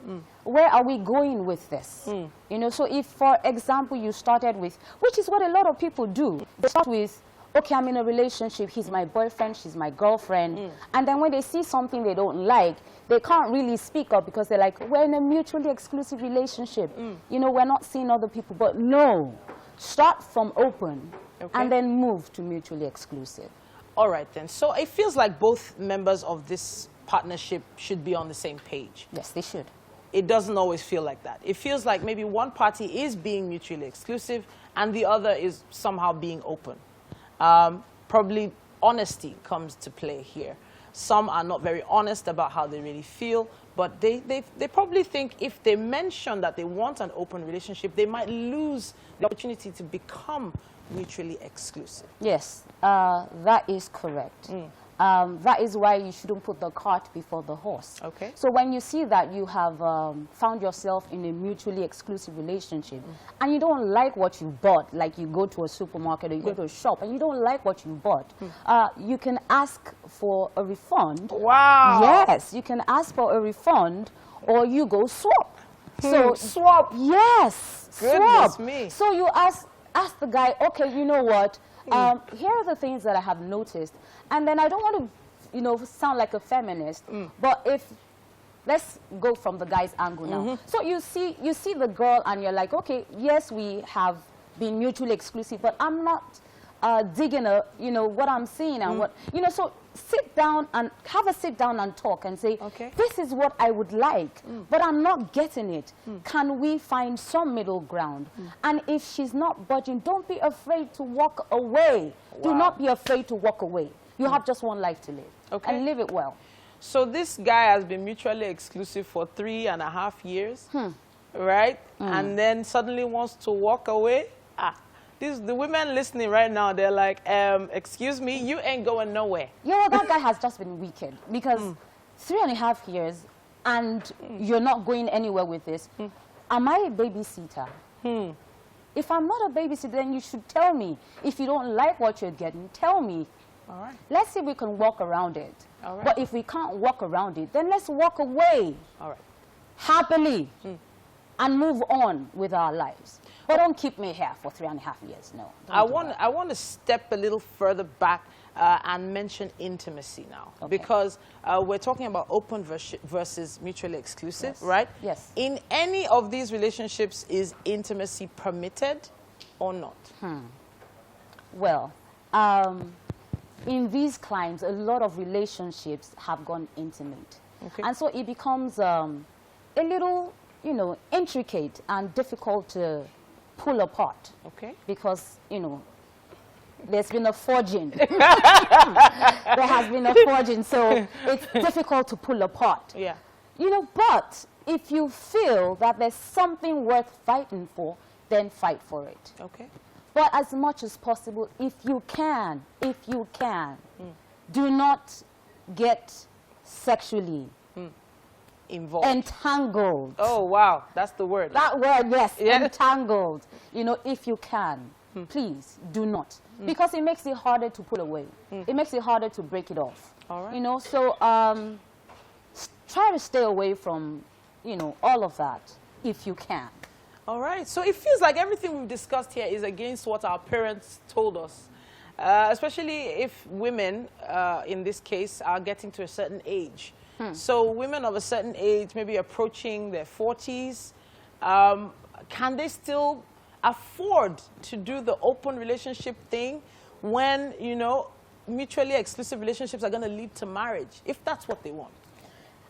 Where are we going with this? You know, so if, for example, you started with, which is what a lot of people do, they start with, okay, I'm in a relationship, he's my boyfriend, she's my girlfriend. And then when they see something they don't like, they can't really speak up because they're like, we're in a mutually exclusive relationship. You know, we're not seeing other people. But no, start from open and then move to mutually exclusive. All right, then. So it feels like both members of this partnership should be on the same page. Yes, they should. It doesn't always feel like that. It feels like maybe one party is being mutually exclusive and the other is somehow being open. Probably honesty comes to play here. Some are not very honest about how they really feel, but they probably think if they mention that they want an open relationship, they might lose the opportunity to become mutually exclusive. Yes, that is correct. That is why you shouldn't put the cart before the horse. Okay. So when you see that you have found yourself in a mutually exclusive relationship and you don't like what you bought, like you go to a supermarket or you go to a shop and you don't like what you bought, you can ask for a refund. Wow. Yes, you can ask for a refund or you go swap. So swap. Yes, Goodness swap. me. So you ask the guy, okay, you know what? Here are the things that I have noticed. And then I don't want to, you know, sound like a feminist, but if, let's go from the guy's angle now. So you see the girl and you're like, okay, yes, we have been mutually exclusive, but I'm not digging, you know, what I'm seeing and what, you know, so sit down and have a sit down and talk and say, this is what I would like, but I'm not getting it. Can we find some middle ground? And if she's not budging, don't be afraid to walk away. Do not be afraid to walk away. You have just one life to live, and live it well. So this guy has been mutually exclusive for 3.5 years, right? And then suddenly wants to walk away. The women listening right now, they're like, excuse me, you ain't going nowhere. You know, that guy has just been wicked because 3.5 years and you're not going anywhere with this. Am I a babysitter? If I'm not a babysitter, then you should tell me. If you don't like what you're getting, tell me. All right. Let's see if we can walk around it. All right. But if we can't walk around it, then let's walk away. All right. Happily. And move on with our lives. But don't keep me here for 3.5 years, no. I want to step a little further back and mention intimacy now. Because we're talking about open versus mutually exclusive, right? Yes. In any of these relationships, is intimacy permitted or not? Well, in these climes, a lot of relationships have gone intimate. And so it becomes a little, you know, intricate and difficult to pull apart. Because, you know, there's been a forging. There has been a forging, so it's difficult to pull apart. You know, but if you feel that there's something worth fighting for, then fight for it. But as much as possible, if you can, do not get sexually involved. Entangled. Oh, wow. That's the word. That word, yes. Entangled. You know, if you can, please do not. Because it makes it harder to pull away. It makes it harder to break it off. All right. You know, so try to stay away from, you know, all of that if you can. All right. So it feels like everything we've discussed here is against what our parents told us. Especially if women, in this case, are getting to a certain age. So women of a certain age, maybe approaching their 40s, can they still afford to do the open relationship thing when, you know, mutually exclusive relationships are going to lead to marriage, if that's what they want?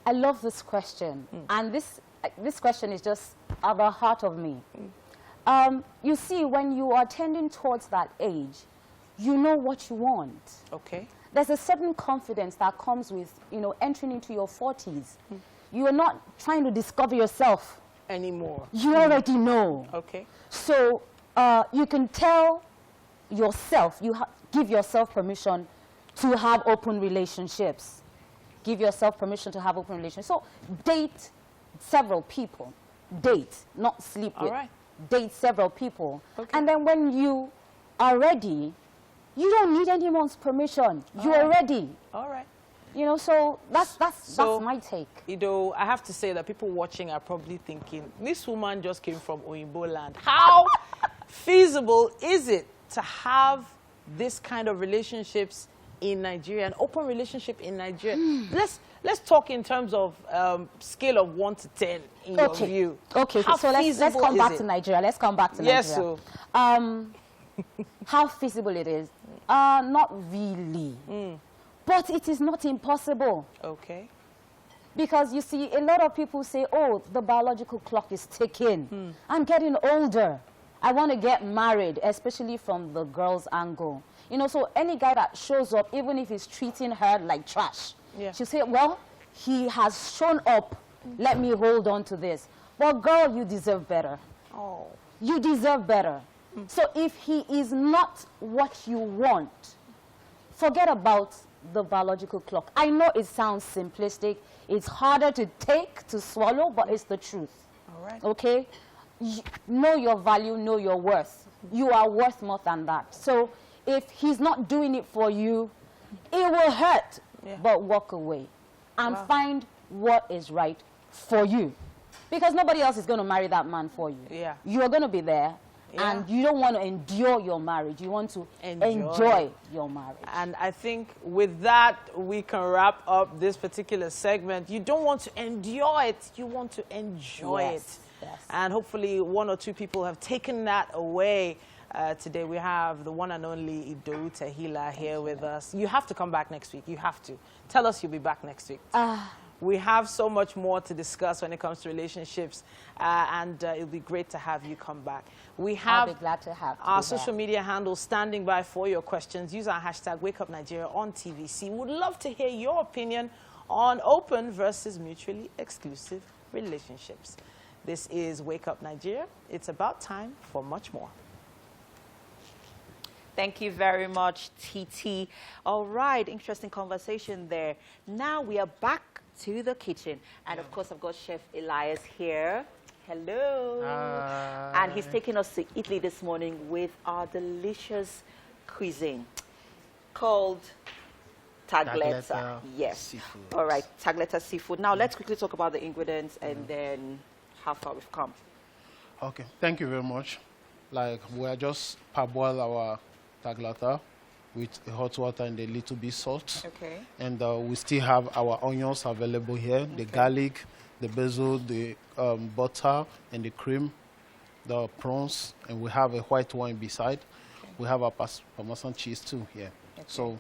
I love this question. And this question is just at the heart of me. You see, when you are tending towards that age, you know what you want. There's a certain confidence that comes with, you know, entering into your 40s. You are not trying to discover yourself anymore. You already know. So you can tell yourself, give yourself permission to have open relationships. Give yourself permission to have open relationships. So date several people. Date, not sleep with. Date several people. And then when you are ready, you don't need anyone's permission. You are ready. You know, so that's my take. You know, I have to say that people watching are probably thinking, this woman just came from Oyinbo land. How feasible is it to have this kind of relationships in Nigeria, an open relationship in Nigeria? Let's talk in terms of scale of 1 to 10 in your view. So let's come back to Nigeria. Let's come back to Nigeria. Yes, so. How feasible it is? Not really. But it is not impossible. Because you see, a lot of people say, oh, the biological clock is ticking. I'm getting older. I want to get married, especially from the girl's angle. You know, so any guy that shows up, even if he's treating her like trash, she'll say, well, he has shown up. Let me hold on to this. But girl, you deserve better. You deserve better. So if he is not what you want, forget about the biological clock. I know it sounds simplistic. It's harder to take, to swallow, but it's the truth. Okay? Know your value, know your worth. You are worth more than that. So if he's not doing it for you, it will hurt. But walk away and find what is right for you. Because nobody else is going to marry that man for you. You are going to be there. And you don't want to endure your marriage. You want to enjoy your marriage. And I think with that, we can wrap up this particular segment. You don't want to endure it. You want to enjoy it. And hopefully 1 or 2 people have taken that away. Today we have the one and only Ido Tehila here with us. You have to come back next week. You have to. Tell us you'll be back next week. We have so much more to discuss when it comes to relationships, and it'll be great to have you come back. We have I'll be glad to have our social media handles standing by for your questions. Use our hashtag WakeUpNigeria on TVC. Would love to hear your opinion on open versus mutually exclusive relationships. This is Wake Up Nigeria. It's about time for much more. Thank you very much, TT. All right, interesting conversation there. Now we are back to the kitchen. And of course, I've got Chef Elias here. Hello. And he's taking us to Italy this morning with our delicious cuisine called tagletta. Yes. Seafood. All right, tagletta seafood. Now, let's quickly talk about the ingredients and then how far we've come. Okay, thank you very much. Like, we are just parboil our tagletta with hot water and a little bit salt. Okay. And we still have our onions available here, the garlic, the basil, the butter, and the cream, the prawns, and we have a white wine beside. Okay. We have our Parmesan cheese too here. Okay. So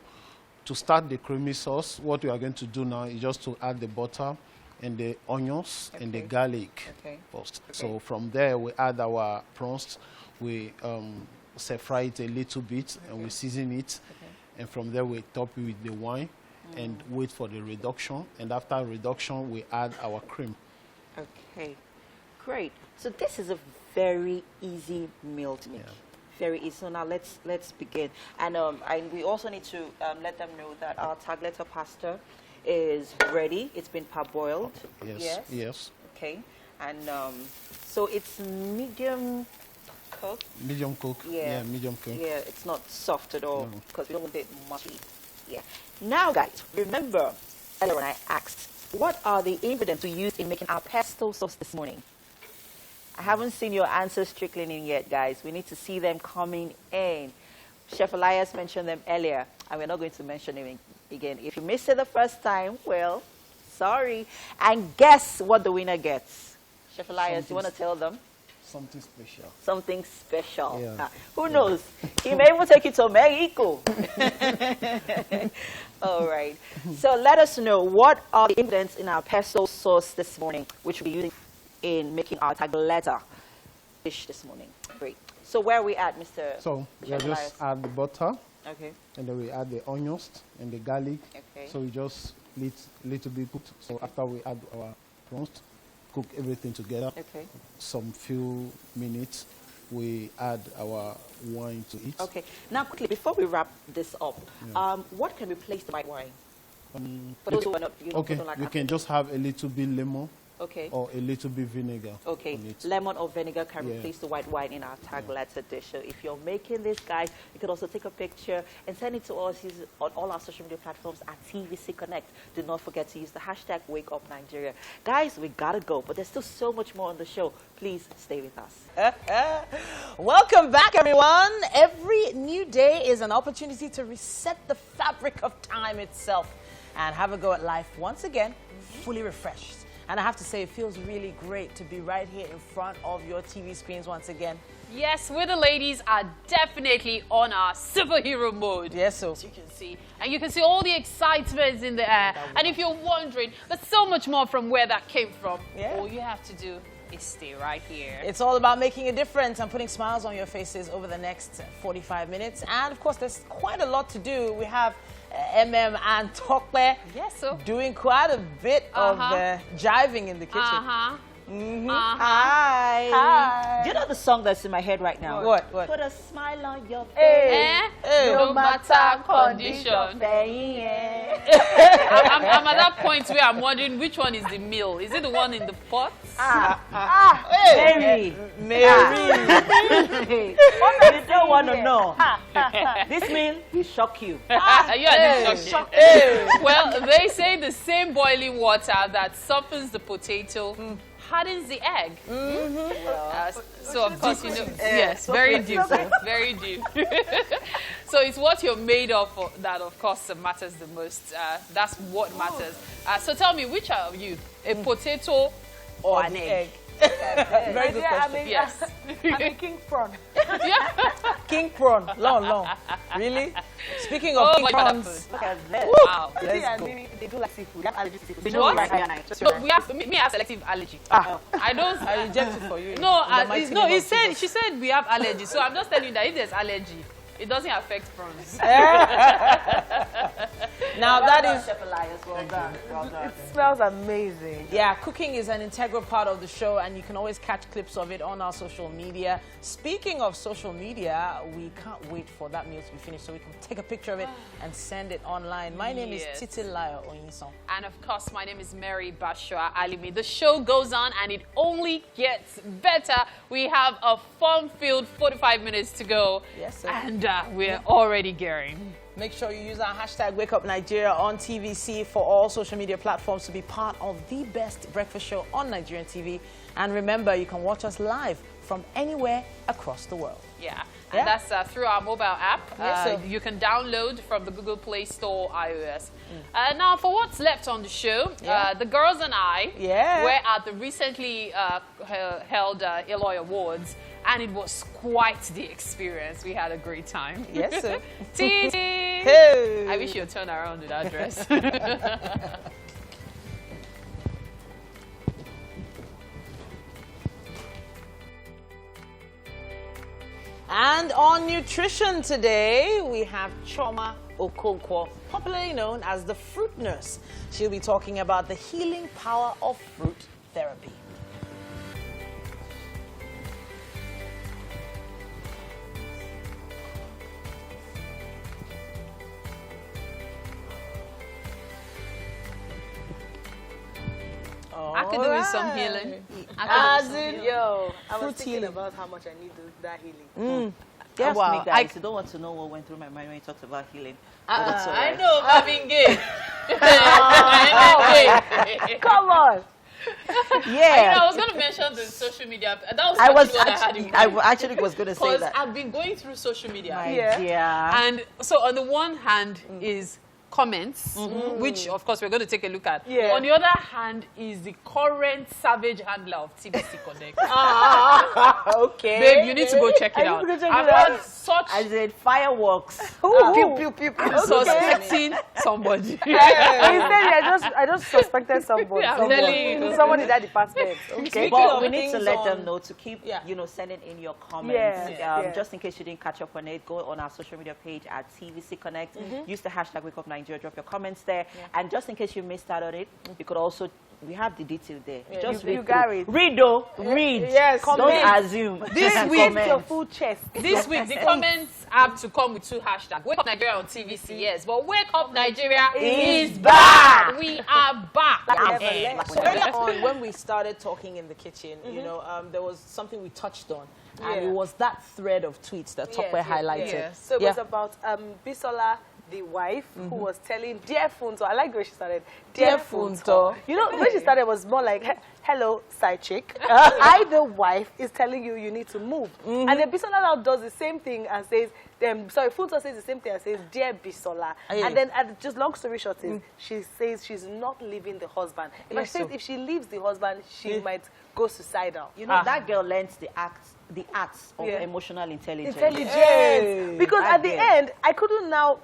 to start the creamy sauce, what we are going to do now is just to add the butter and the onions and the garlic first. Okay. So from there, we add our prawns. We fry it a little bit and we season it. Okay. And from there, we top it with the wine and wait for the reduction. And after reduction, we add our cream. Okay, great. So this is a very easy meal to make. Yeah. Very easy. So now let's begin. And we also need to let them know that our tagletta pasta is ready. It's been parboiled. Yes. Yes. Yes. Okay. And so it's medium cooked. Medium cooked. Yeah. Medium cooked. Yeah, it's not soft at all because we don't want it mushy. Yeah. Now, guys, remember earlier when I asked, what are the ingredients we used in making our pesto sauce this morning? I haven't seen your answers trickling in yet, guys. We need to see them coming in. Chef Elias mentioned them earlier, and we're not going to mention them again. If you missed it the first time, well, sorry. And guess what the winner gets? Chef Elias, you want to tell them? Something special. Something special. Yeah. Who knows? He may even take you to Mexico. All right. So let us know, what are the ingredients in our pesto sauce this morning, which we'll be using in making our tagletta dish this morning. Great. So where are we at, Mr. So we just add the butter. Okay. And then we add the onions and the garlic. Okay. So we just little bit cooked. So after we add our prawns, cook everything together. Okay. Some few minutes, we add our wine to it. Okay. Now quickly, before we wrap this up, what can replace the white wine? For those who are not, you can just have a little bit lemon. Okay. Or a little bit vinegar. Okay. Lemon or vinegar can replace the white wine in our tagletta dish. So if you're making this, guys, you can also take a picture and send it to us on all our social media platforms at TVC Connect. Do not forget to use the hashtag WakeUpNigeria. Guys, we gotta go, but there's still so much more on the show. Please stay with us. Welcome back, everyone. Every new day is an opportunity to reset the fabric of time itself and have a go at life once again, fully refreshed. And I have to say, it feels really great to be right here in front of your TV screens once again. Yes, we the ladies are definitely on our superhero mode. Yes, so. As you can see. And you can see all the excitement in the air. And if you're wondering, there's so much more from where that came from. Yeah. All you have to do is stay right here. It's all about making a difference and putting smiles on your faces over the next 45 minutes. And, of course, there's quite a lot to do. We have MM and Tokwe doing quite a bit of jiving in the kitchen. Hi. Do you know the song that's in my head right now? What? Put a smile on your face. No matter condition. I'm at that point where I'm wondering which one is the meal. Is it the one in the pot? Mary. You don't want to know. This meal will shock you. Well, they say the same boiling water that softens the potato hardens the egg. So of course, you know, yes, very deep, very deep. So it's what you're made of that, of course, matters the most. That's what matters. So tell me, which are you, a potato or an egg? Very good question. I'm making prawn. King prawn, long. Really? Speaking of king prawns, Look at that. Wow. Let's go. They do like seafood. They have allergy to seafood. They What? don't like night. No, we have me have selective allergy. I don't. I reject it for you. No, In the mighty no. name He of said Jesus. she said we have allergy. So I'm just telling you that if there's allergy, it doesn't affect prawns. Now that is, Well done. Well done. It smells amazing. yeah, cooking is an integral part of the show, and you can always catch clips of it on our social media. Speaking of social media, we can't wait for that meal to be finished so we can take a picture of it and send it online. My name is Yes. Titilayo Onyison. And of course, my name is Mary Bashua Alimi. The show goes on and it only gets better. We have a fun-filled 45 minutes to go. Yes, sir. And we're already gearing. Make sure you use our hashtag WakeUpNigeria on TVC for all social media platforms to be part of the best breakfast show on Nigerian TV. And remember, you can watch us live from anywhere across the world. Yeah. Yeah. And that's through our mobile app. Yes, sir. You can download from the Google Play Store, iOS. Now, for what's left on the show, the girls and I were at the recently held Eloy Awards, and it was quite the experience. We had a great time. Yes, sir. Titi! Hey. I wish you'd turn around with that dress. And on nutrition today, we have Choma Okonkwo, popularly known as the Fruit Nurse. She'll be talking about the healing power of fruit therapy. I could do with some healing. As in, Yo, I was Fruit thinking healing. about how much I need that healing. Yes, wow. me guys, you don't want to know what went through my mind when you talked about healing. I know, Marvin Gaye. Come on. Yeah. I was going to mention the social media. That was I was what I had in mind. I actually was going to say Because that. I've been going through social media. My Yeah. dear. And so on the one hand is comments, which of course we're going to take a look at. Yeah. On the other hand is the current savage handler of TBC Connect. okay. Babe, you need to go check it I out. need to go check I've it out. had such I said fireworks. Pew, pew, pew, pew. suspecting somebody. Instead, I just suspected somebody. Yeah, I'm telling you. Somebody in that department. Okay. Speaking But of we need to things let on- them know to keep, sending in your comments. Yeah. Just in case you didn't catch up on it, go on our social media page at TVC Connect. Use the hashtag WakeUpNigeria. Drop your comments there. And just in case you missed out on it, you could also, we have the detail there. Just you read got through. it. Read though. Read. Yes, Don't comment. assume. This Get week, your full chest. This week, the comments have to come with two hashtags. Wake Up Nigeria on TVC, yes, but Wake Up Nigeria is back. We are back. So earlier on, when we started talking in the kitchen, you know, there was something we touched on, and it was that thread of tweets that Tokwe highlighted. Yes. So it was about Bisola, the wife, who was telling Dear Funto. I like the way she started. Dear Funto. You know, when she started, it was more like, hello, Sidechick. I, the wife, is telling you need to move. And then Bisola now does the same thing and says, Funto says the same thing and says, Dear Bisola. And then, just long story short, is she says she's not leaving the husband. She says if she leaves the husband, she might go suicidal. You know, that girl learns the acts of emotional intelligence. Because That at the girl. end, I couldn't now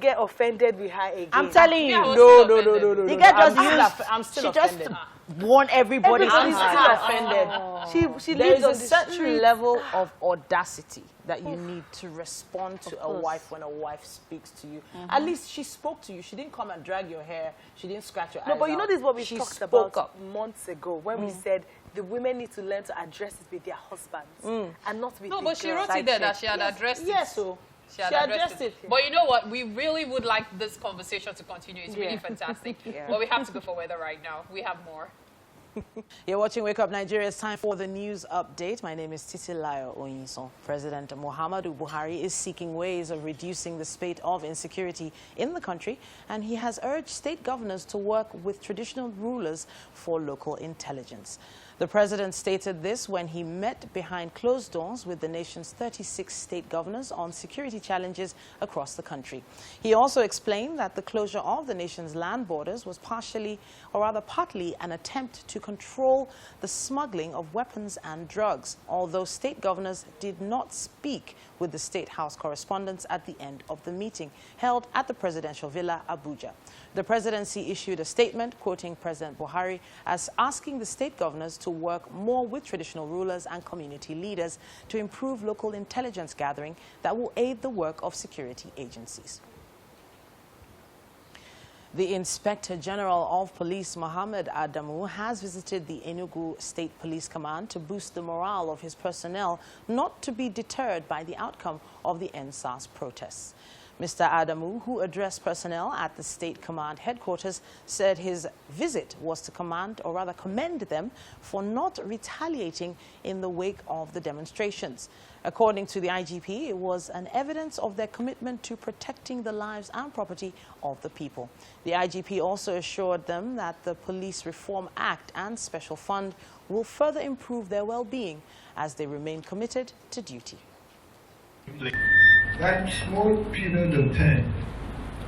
get offended with her again. I'm telling you. Yeah, I was still offended. The girl just I'm still she just offended. won everybody. Everybody's I'm still offended. She There lives is on a the certain street. level of audacity that you need to respond to a wife when a wife speaks to you. At least she spoke to you. She didn't come and drag your hair. She didn't scratch your eyes No, but you know out. this is what we She talked spoke about up. months ago when we said the women need to learn to address it with their husbands and not with No, the but she girls. wrote it there that she had addressed it. Yes, so She addressed it. But you know what? We really would like this conversation to continue. It's really fantastic. But we have to go for weather right now. We have more. You're watching Wake Up Nigeria. It's time for the news update. My name is Titilayo Onyison. President Muhammadu Buhari is seeking ways of reducing the spate of insecurity in the country, and he has urged state governors to work with traditional rulers for local intelligence. The president stated this when he met behind closed doors with the nation's 36 state governors on security challenges across the country. He also explained that the closure of the nation's land borders was partly an attempt to to control the smuggling of weapons and drugs, although state governors did not speak with the State House correspondents at the end of the meeting held at the Presidential Villa, Abuja. The presidency issued a statement quoting President Buhari as asking the state governors to work more with traditional rulers and community leaders to improve local intelligence gathering that will aid the work of security agencies. The Inspector General of Police, Mohammed Adamu, has visited the Enugu State Police Command to boost the morale of his personnel, not to be deterred by the outcome of the NSAS protests. Mr. Adamu, who addressed personnel at the State Command headquarters, said his visit was to commend them for not retaliating in the wake of the demonstrations. According to the IGP, it was an evidence of their commitment to protecting the lives and property of the people. The IGP also assured them that the Police Reform Act and Special Fund will further improve their well-being as they remain committed to duty. That small period of time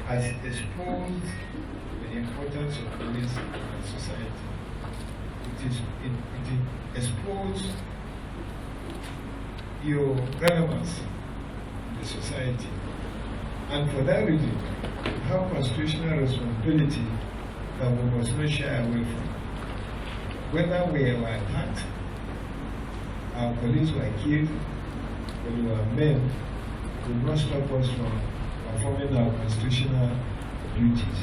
has exposed the importance of police in society. It exposed your relevance in the society. And for that reason, we have constitutional responsibility that we must not shy away from. Whether we were attacked, our police were killed, or we were men, would not stop us from performing our constitutional duties.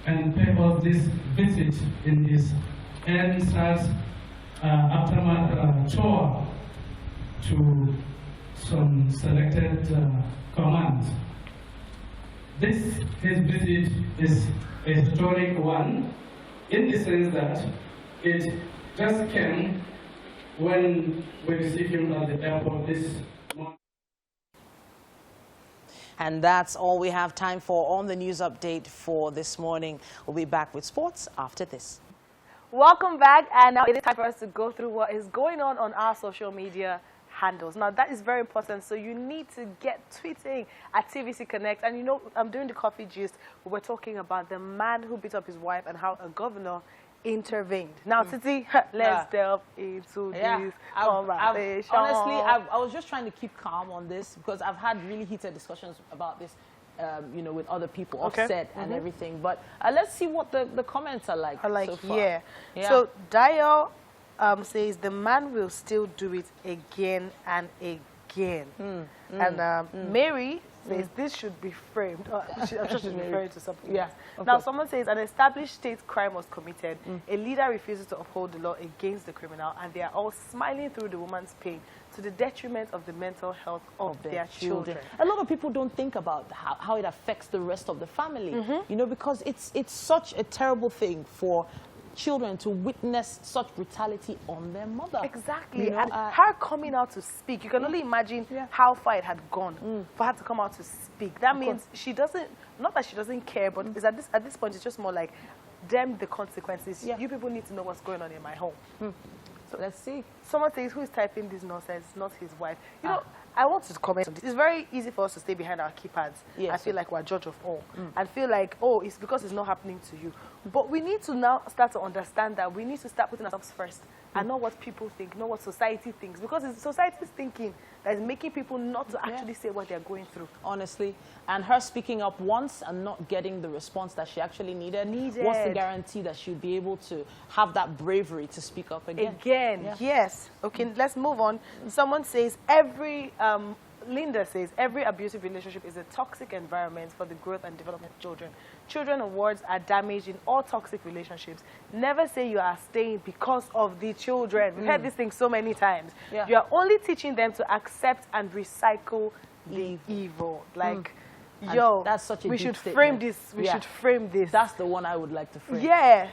And pay off this visit in his NSAS aftermath tour to some selected commands. His visit is a historic one in the sense that it just came when we received him at the airport this morning. And that's all we have time for on the news update for this morning. We'll be back with sports after this. Welcome back, and now it is time for us to go through what is going on our social media handles. Now, that is very important, so you need to get tweeting at TVC Connect. And you know, I'm doing the coffee gist. We're talking about the man who beat up his wife and how a governor intervened. Now, Titi, let's delve into this conversation. Honestly, I was just trying to keep calm on this because I've had really heated discussions about this, you know, with other people, offset and everything. But let's see what the comments are like so far. Yeah. So, Dio says the man will still do it again and again. And Mary says this should be framed. I'm sure she's referring to something else. Now, someone says an established state crime was committed. A leader refuses to uphold the law against the criminal, and they are all smiling through the woman's pain to the detriment of the mental health of their children. A lot of people don't think about how it affects the rest of the family, you know, because it's such a terrible thing for children to witness such brutality on their mother. Exactly. You know, and her coming out to speak, you can only imagine how far it had gone for her to come out to speak. That means she doesn't, not that she doesn't care, but it's at this point, it's just more like, damn the consequences. You people need to know what's going on in my home. So let's see. Someone says, who is typing this nonsense? Not his wife. You know, I want to comment on this. It's very easy for us to stay behind our keypads. I feel like we're judge of all. And feel like, oh, it's because it's not happening to you. But we need to now start to understand that we need to start putting ourselves first and not what people think, not what society thinks. Because it's society's thinking that is making people not to actually say what they're going through. Honestly. And her speaking up once and not getting the response that she actually needed. What's the guarantee that she'll be able to have that bravery to speak up again? Yes. Okay, let's move on. Someone says Linda says, every abusive relationship is a toxic environment for the growth and development of children. Children and words are damaged in all toxic relationships. Never say you are staying because of the children. We've heard this thing so many times. You are only teaching them to accept and recycle the evil. Like, yo, that's such a we should statement. frame this. We should frame this. That's the one I would like to frame. Yeah.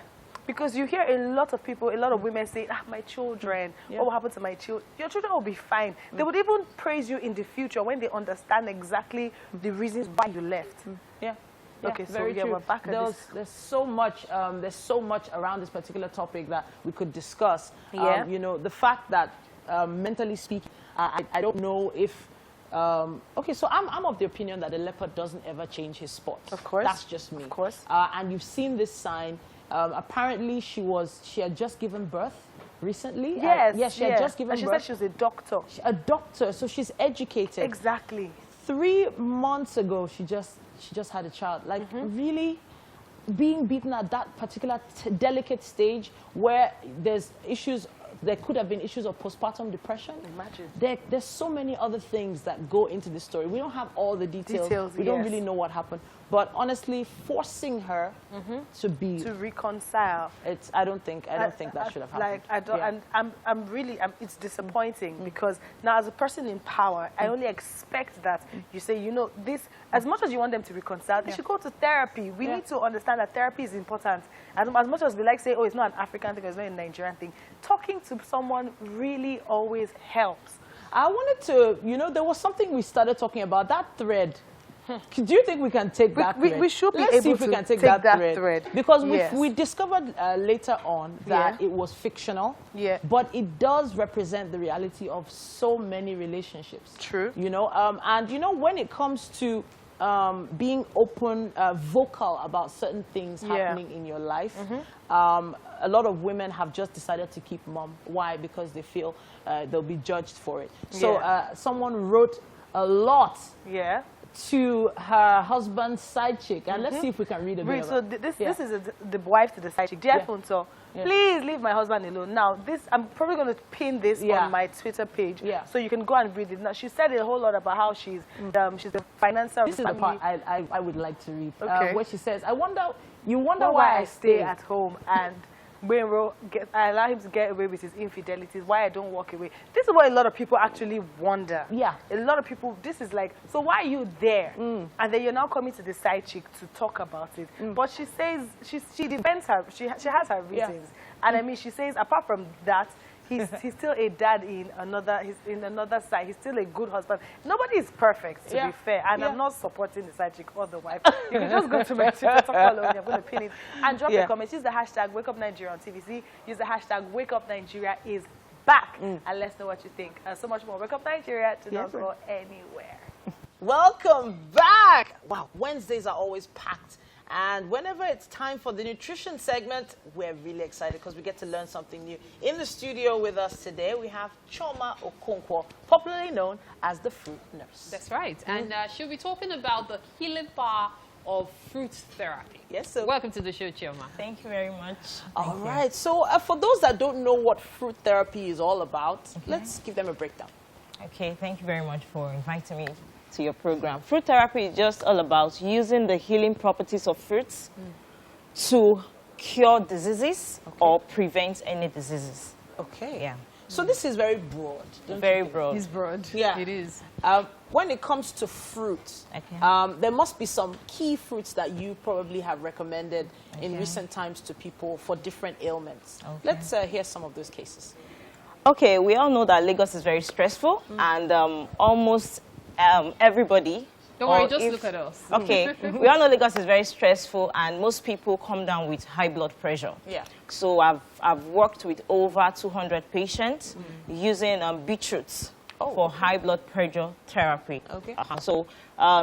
Because you hear a lot of people, a lot of women say, my children, what will happen to my children? Your children will be fine. They would even praise you in the future when they understand exactly the reasons why you left. Okay, so we're back at this. There's so much around this particular topic that we could discuss. You know, the fact that mentally speaking, I don't know if Okay, so I'm of the opinion that a leopard doesn't ever change his spots. Of course. That's just me. Of course. And you've seen this sign. Apparently, she had just given birth recently. Yes. She had just given birth. She said she was a doctor. A doctor, so she's educated. Exactly. 3 months ago, she just had a child. Like, really being beaten at that particular delicate stage where there's issues, there could have been issues of postpartum depression. Imagine. There's so many other things that go into this story. We don't have all the details. We don't really know what happened. But honestly, forcing her to reconcile, I don't think that should have happened. And I'm really, it's disappointing because now as a person in power, I only expect that you say, you know, this, as much as you want them to reconcile, they should go to therapy. We need to understand that therapy is important. And as much as we like say, oh, it's not an African thing, it's not a Nigerian thing, talking to someone really always helps. I wanted to, you know, there was something we started talking about, that thread. Do you think we can take that thread? We should be Let's able see if to we can take that that thread. Because we discovered later on that it was fictional. Yeah. But it does represent the reality of so many relationships. True. You know, and you know, when it comes to being open, vocal about certain things happening in your life, a lot of women have just decided to keep mum. Why? Because they feel they'll be judged for it. So someone wrote a lot to her husband's side chick, and let's see if we can read a bit. So this is the wife to the side chick. Dear Funto, please leave my husband alone. Now, I'm probably going to pin this on my Twitter page, so you can go and read it. Now, she said a whole lot about how she's the financer. This is the part I would like to read, where she says, "I wonder why I stay at home and." I allow him to get away with his infidelities, why I don't walk away. This is what a lot of people actually wonder. Yeah. A lot of people, this is like, so why are you there? And then you're now coming to the side chick to talk about it. But she says, she defends her, she has her reasons. And I mean, she says, apart from that, he's still a dad in another side. He's still a good husband. Nobody is perfect, to be fair. And I'm not supporting the side chick or the wife. You can just go to my Twitter, talk all over. I'm going to pin it. And drop a comment. Use the hashtag WakeUpNigeria on TVC. Use the hashtag WakeUpNigeria is back. And let's know what you think. And so much more. Wake Up Nigeria to not go anywhere. Welcome back. Wow, Wednesdays are always packed. And whenever it's time for the nutrition segment, we're really excited because we get to learn something new. In the studio with us today, we have Choma Okonkwo, popularly known as the Fruit Nurse. That's right. And she'll be talking about the healing power of fruit therapy. Yes, so welcome to the show, Choma. Thank you very much. All right. So for those that don't know what fruit therapy is all about, let's give them a breakdown. Okay, thank you very much for inviting me to your program. Fruit therapy is just all about using the healing properties of fruits to cure diseases or prevent any diseases. Okay. Yeah. So this is very broad. Very broad. It's broad. Yeah. It is. When it comes to fruits, there must be some key fruits that you probably have recommended in recent times to people for different ailments. Let's hear some of those cases. Okay, we all know that Lagos is very stressful and almost everybody. Don't worry, just look at us. Okay, we all know Lagos is very stressful and most people come down with high blood pressure. Yeah. So I've worked with over 200 patients using beetroots for high blood pressure therapy. Okay. So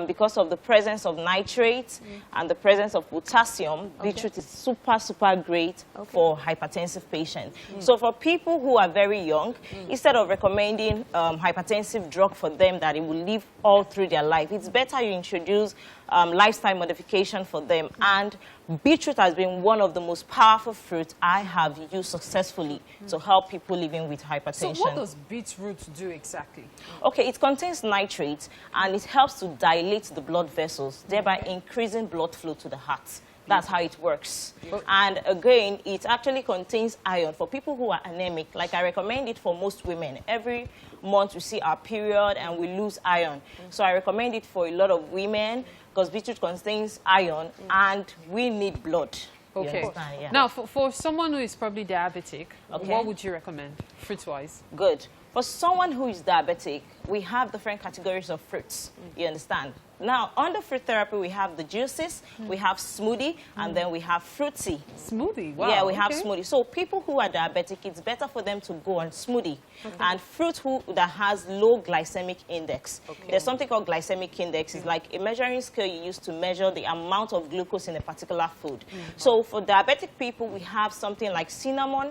because of the presence of nitrates and the presence of potassium, beetroot is super great for hypertensive patients. So for people who are very young, instead of recommending hypertensive drug for them that it will live all through their life, it's better you introduce lifestyle modification for them. And beetroot has been one of the most powerful fruits I have used successfully to help people living with hypertension. So what does beetroot do exactly? Okay, it contains nitrates and it helps to dilate the blood vessels, thereby increasing blood flow to the heart. That's how it works. And again, it actually contains iron. For people who are anemic, like I recommend it for most women. Every month we see our period and we lose iron. So I recommend it for a lot of women because beetroot contains iron and we need blood. Okay. Yeah. Now, for someone who is probably diabetic, what would you recommend, fruit-wise? Good. For someone who is diabetic, we have different categories of fruits. You understand? Now, under fruit therapy, we have the juices, we have smoothie, and then we have fruity. Smoothie, wow. Yeah, we have smoothie. So people who are diabetic, it's better for them to go on smoothie. And fruit that has low glycemic index. There's something called glycemic index. It's like a measuring scale you use to measure the amount of glucose in a particular food. So for diabetic people, we have something like cinnamon,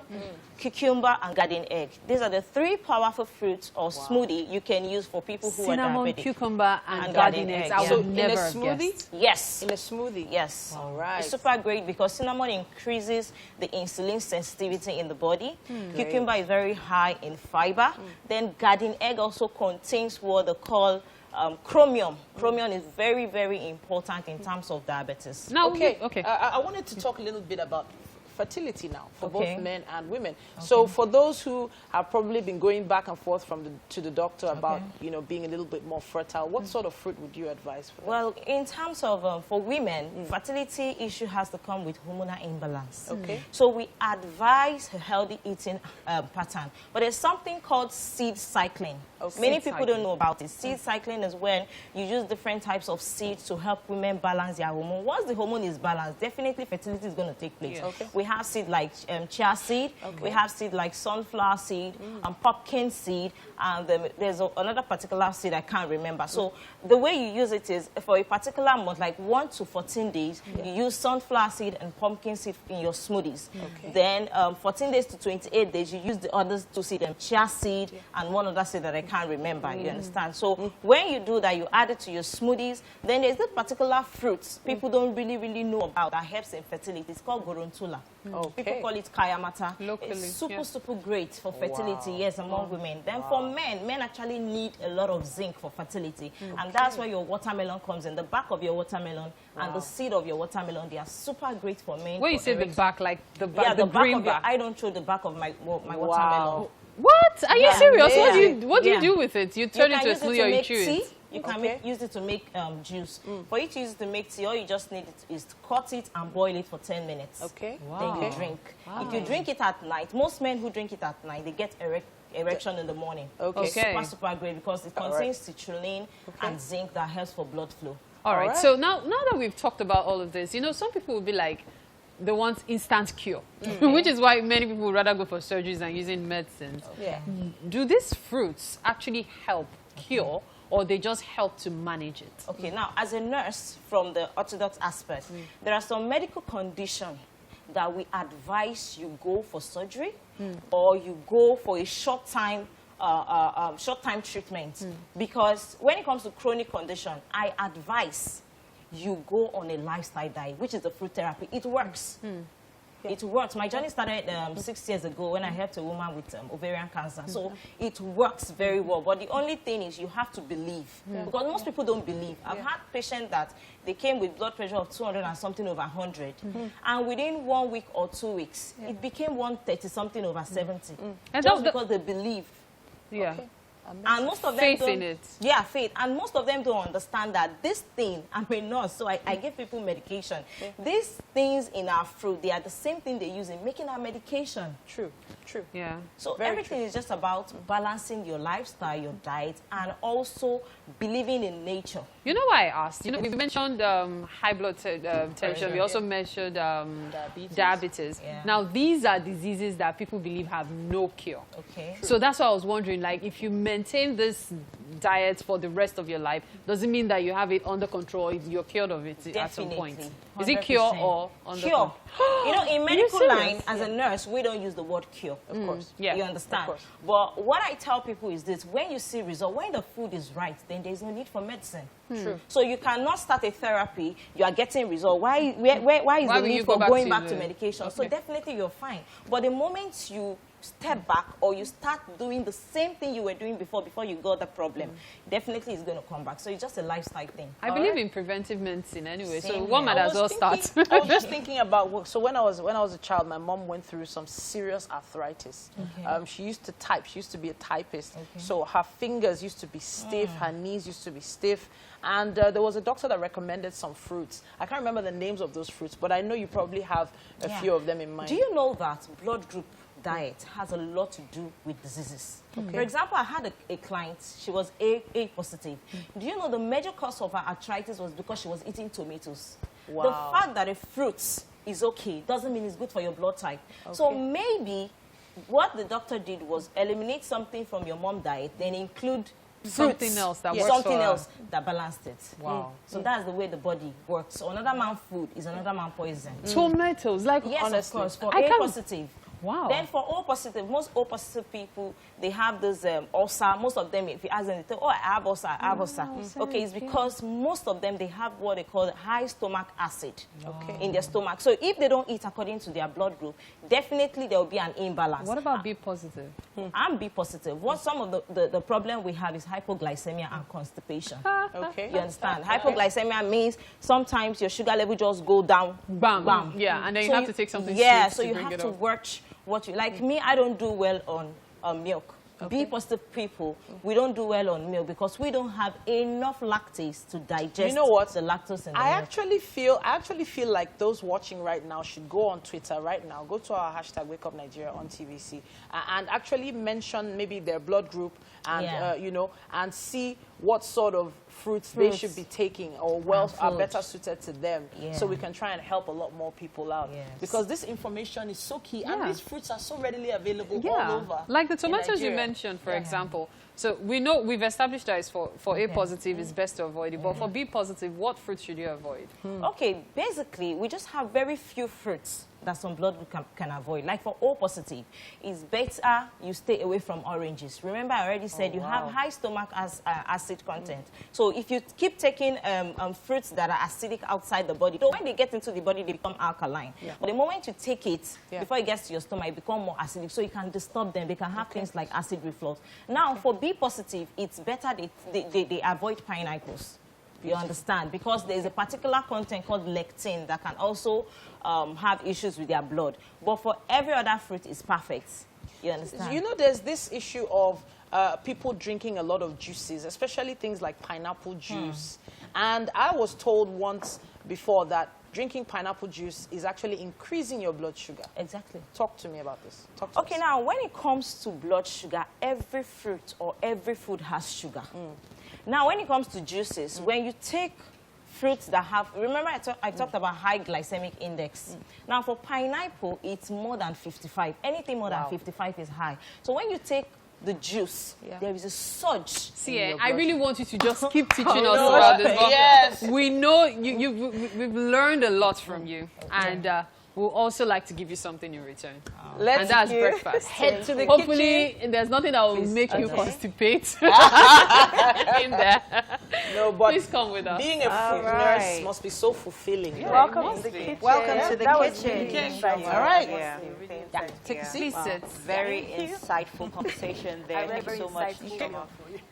cucumber, and garden egg. These are the 3 powerful fruits or smoothie you can use for people who are diabetic. Cucumber, and garden eggs. I So would in never a smoothie? guessed. Yes. In a smoothie? Yes. All right. It's super great because cinnamon increases the insulin sensitivity in the body. Cucumber is very high in fiber. Then garden egg also contains what they call chromium. Chromium is very, very important in terms of diabetes. Now, Okay. okay. I wanted to talk a little bit about fertility now for Okay. both men and women. So for those who have probably been going back and forth to the doctor about, you know, being a little bit more fertile, what sort of fruit would you advise for them? Well, in terms of for women, fertility issue has to come with hormonal imbalance. Okay. So we advise a healthy eating pattern. But there's something called seed cycling. Many people don't know about it. Seed cycling is when you use different types of seeds to help women balance their hormone. Once the hormone is balanced, definitely fertility is going to take place. We have seed like chia seed. We have seed like sunflower seed and pumpkin seed. And there's another particular seed I can't remember. So the way you use it is for a particular month, like 1 to 14 days, you use sunflower seed and pumpkin seed in your smoothies. Then 14 days to 28 days, you use the others to seed, chia seed and one other seed that I can't remember. You understand? So when you do that, you add it to your smoothies. Then there's this particular fruits people don't really know about that helps in fertility. It's called gorontula. People call it kayamata. Locally, it's super great for fertility, yes, among women. Then for men actually need a lot of zinc for fertility. And that's where your watermelon comes in. The back of your watermelon and the seed of your watermelon, they are super great for men. When you say the back, like the back, yeah, the back green of your, back. I don't throw the back of my watermelon. What? Are you serious? What do you Yeah. do with it? You turn it can to a use it smoothie to or you make chew it? tea. You can use it to make juice. For you to use it to make tea, all you just need is to cut it and boil it for 10 minutes. Okay. Then you drink. If you drink it at night, most men who drink it at night, they get erection in the morning. It's super great because it contains citrulline and zinc that helps for blood flow. All right. So now that we've talked about all of this, you know, some people will be like, they want instant cure, which is why many people would rather go for surgeries than using medicines. Do these fruits actually help cure, or they just help to manage it? Okay, now as a nurse, from the orthodox aspect, there are some medical conditions that we advise you go for surgery or you go for a short-time treatment. Because when it comes to chronic condition, I advise you go on a lifestyle diet, which is the fruit therapy. It works. It works. My journey started 6 years ago when I helped a woman with ovarian cancer. So it works very well. But the only thing is you have to believe. Because most people don't believe. I've had patients that they came with blood pressure of 200 and something over 100. And within 1 week or 2 weeks, it became 130 something over 70. And just because they believe. And most of them faith don't, in it. Yeah, faith. And most of them don't understand that this thing, I'm a nurse, so I give people medication. These things in our fruit, they are the same thing they use in making our medication. True. Yeah. So everything is just about balancing your lifestyle, your diet, and also believing in nature. You know why I asked? You know, we mentioned high blood tension. We also mentioned diabetes. Now, these are diseases that people believe have no cure. So that's why I was wondering, like, if you maintain this diet for the rest of your life, does it mean that you have it under control? You're cured of it at some point? 100%. Is it cure or under cure? control? You know, in medical line, as a nurse, we don't use the word cure. Of course. You understand? But what I tell people is this: when you see result, when the food is right, then there's no need for medicine. So you cannot start a therapy, you are getting result. Why is the need for going back to medication? So definitely you're fine. But the moment you step back or you start doing the same thing you were doing before you got the problem, definitely it's going to come back. So it's just a lifestyle thing. I believe in preventive medicine anyway, so Same one here. might as well start. I was just thinking about, so when I was a child, my mom went through some serious arthritis. She used to type. She used to be a typist. So her fingers used to be stiff, her knees used to be stiff. And there was a doctor that recommended some fruits. I can't remember the names of those fruits, but I know you probably have a few of them in mind. Do you know that blood group diet has a lot to do with diseases? Okay. For example, I had a client, she was A positive. Do you know the major cause of her arthritis was because she was eating tomatoes? Wow. The fact that a fruit is okay doesn't mean it's good for your blood type. Okay. So maybe what the doctor did was eliminate something from your mom diet, then include something else that works something for else that balanced it. Wow. So that's the way the body works. So another man food is another man poison. Tomatoes, like Yes, honestly. of course, for A positive. Wow. Then for O positive, most O positive people, they have this ulcer. Most of them, if you ask them, they say, oh, I have ulcer, I have ulcer. Okay, it's because most of them, they have what they call high stomach acid in their stomach. So if they don't eat according to their blood group, definitely there will be an imbalance. What about B positive? I'm B positive. What some of the problem we have is hypoglycemia and constipation. Okay. You understand? Hypoglycemia means sometimes your sugar level just go down. Bam. Bam. Yeah, and then So you have to take something Yeah, sweet so to you bring have it to up. watch what you like. Me, I don't do well on milk. B positive people, we don't do well on milk because we don't have enough lactase to digest You know what? the lactose in the I milk. actually feel like those watching right now should go on Twitter right now. Go to our hashtag WakeUpNigeria on TVC and actually mention maybe their blood group and you know, and see what sort of fruits they should be taking or are better suited to them, so we can try and help a lot more people out. Because this information is so key, and these fruits are so readily available all over. Like the tomatoes you Nigeria. mentioned, for example. So we know we've established that for A positive it's best to avoid it, but for B positive, what fruits should you avoid? Okay, basically, we just have very few fruits that some blood group can avoid. Like for O positive, it's better you stay away from oranges. Remember, I already said you have high stomach acid content. So if you keep taking fruits that are acidic outside the body, when they get into the body, they become alkaline. But the moment you take it, before it gets to your stomach, it becomes more acidic. So you can disturb them. They can have things like acid reflux. Now, for B positive, it's better they avoid pineapples. You understand? Because there's a particular content called lectin that can also have issues with their blood. But for every other fruit, it's perfect. You understand? You know, there's this issue of people drinking a lot of juices, especially things like pineapple juice. And I was told once before that drinking pineapple juice is actually increasing your blood sugar. Exactly. Talk to me about this. Talk to us. Now, when it comes to blood sugar, every fruit or every food has sugar. Now, when it comes to juices, when you take fruits that have, remember I talked about high glycemic index. Now, for pineapple, it's more than 55. Anything more than 55 is high. So when you take the juice, there is a surge. See, I really want you to just keep teaching us about this. Yes. We know we've learned a lot from you, and we'll also like to give you something in return. And that's breakfast. Head to the Hopefully, there's nothing that will make you constipate in there. No, but please come with us. Being a food nurse must be so fulfilling. Welcome to the kitchen. Welcome to the kitchen. All right. Take a seat. Please sit. Very insightful conversation there. Thank you so much.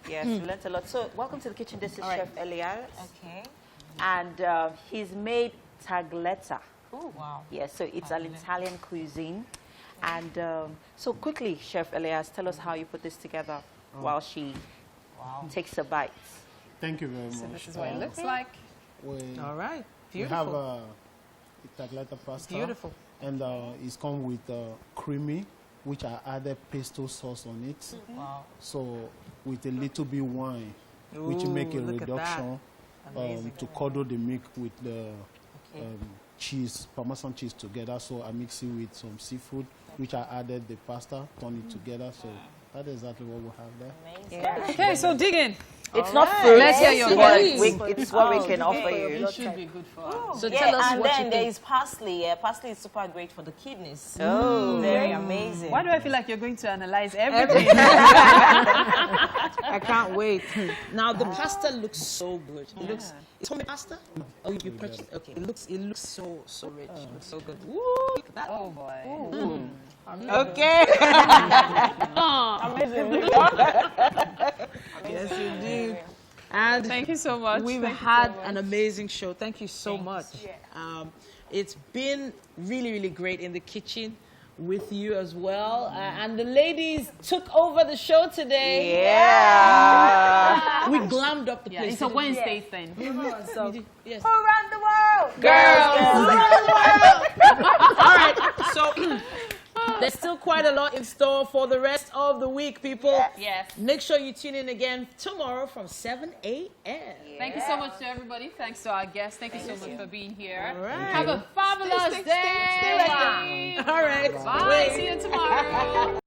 Yes, we learned a lot. So, welcome to the kitchen. This is Chef Elias. Okay. And he's made tagliatelle. Oh, wow. Yes, so it's an Italian cuisine. And so quickly, Chef Elias, tell us how you put this together while she takes a bite. Thank you very much. So this is what it looks like. All right. We have tagliatelle pasta. Beautiful. And it's come with creamy, which I added pesto sauce on it. Wow. So with a little bit wine, which make a reduction to curdle the milk with the cheese, Parmesan cheese together. So I mix it with some seafood, which I added the pasta, turn it together. So that's exactly what we have there. Amazing. Okay, so dig in. It's not fruit. Let's hear your voice. It's what we can offer you. It should be good for us. So tell us and what then you there think. is parsley. Parsley is super great for the kidneys. Oh. Very amazing. Why do I feel like you're going to analyze everything? I can't wait. Now the pasta looks so good. It looks. It's homemade pasta. Oh, you purchased. Okay. It looks so rich. It looks so good. Woo, look at that. Oh boy. Okay. Amazing. Yes, indeed. And Thank you so much. we've Thank you had so much. an amazing show. Thank you so much. It's been really, really great in the kitchen. with you as well. And the ladies took over the show today. Yeah. We glammed up the place. It's a Wednesday thing. So, yes. Around the world. Girls. All right. So there's still quite a lot in store for the rest of the week, people. Yes. Make sure you tune in again tomorrow from 7 a.m. Thank you so much to everybody. Thanks to our guests. Thank you so much for being here. All right. Have a fabulous day. All right. Bye. See you tomorrow.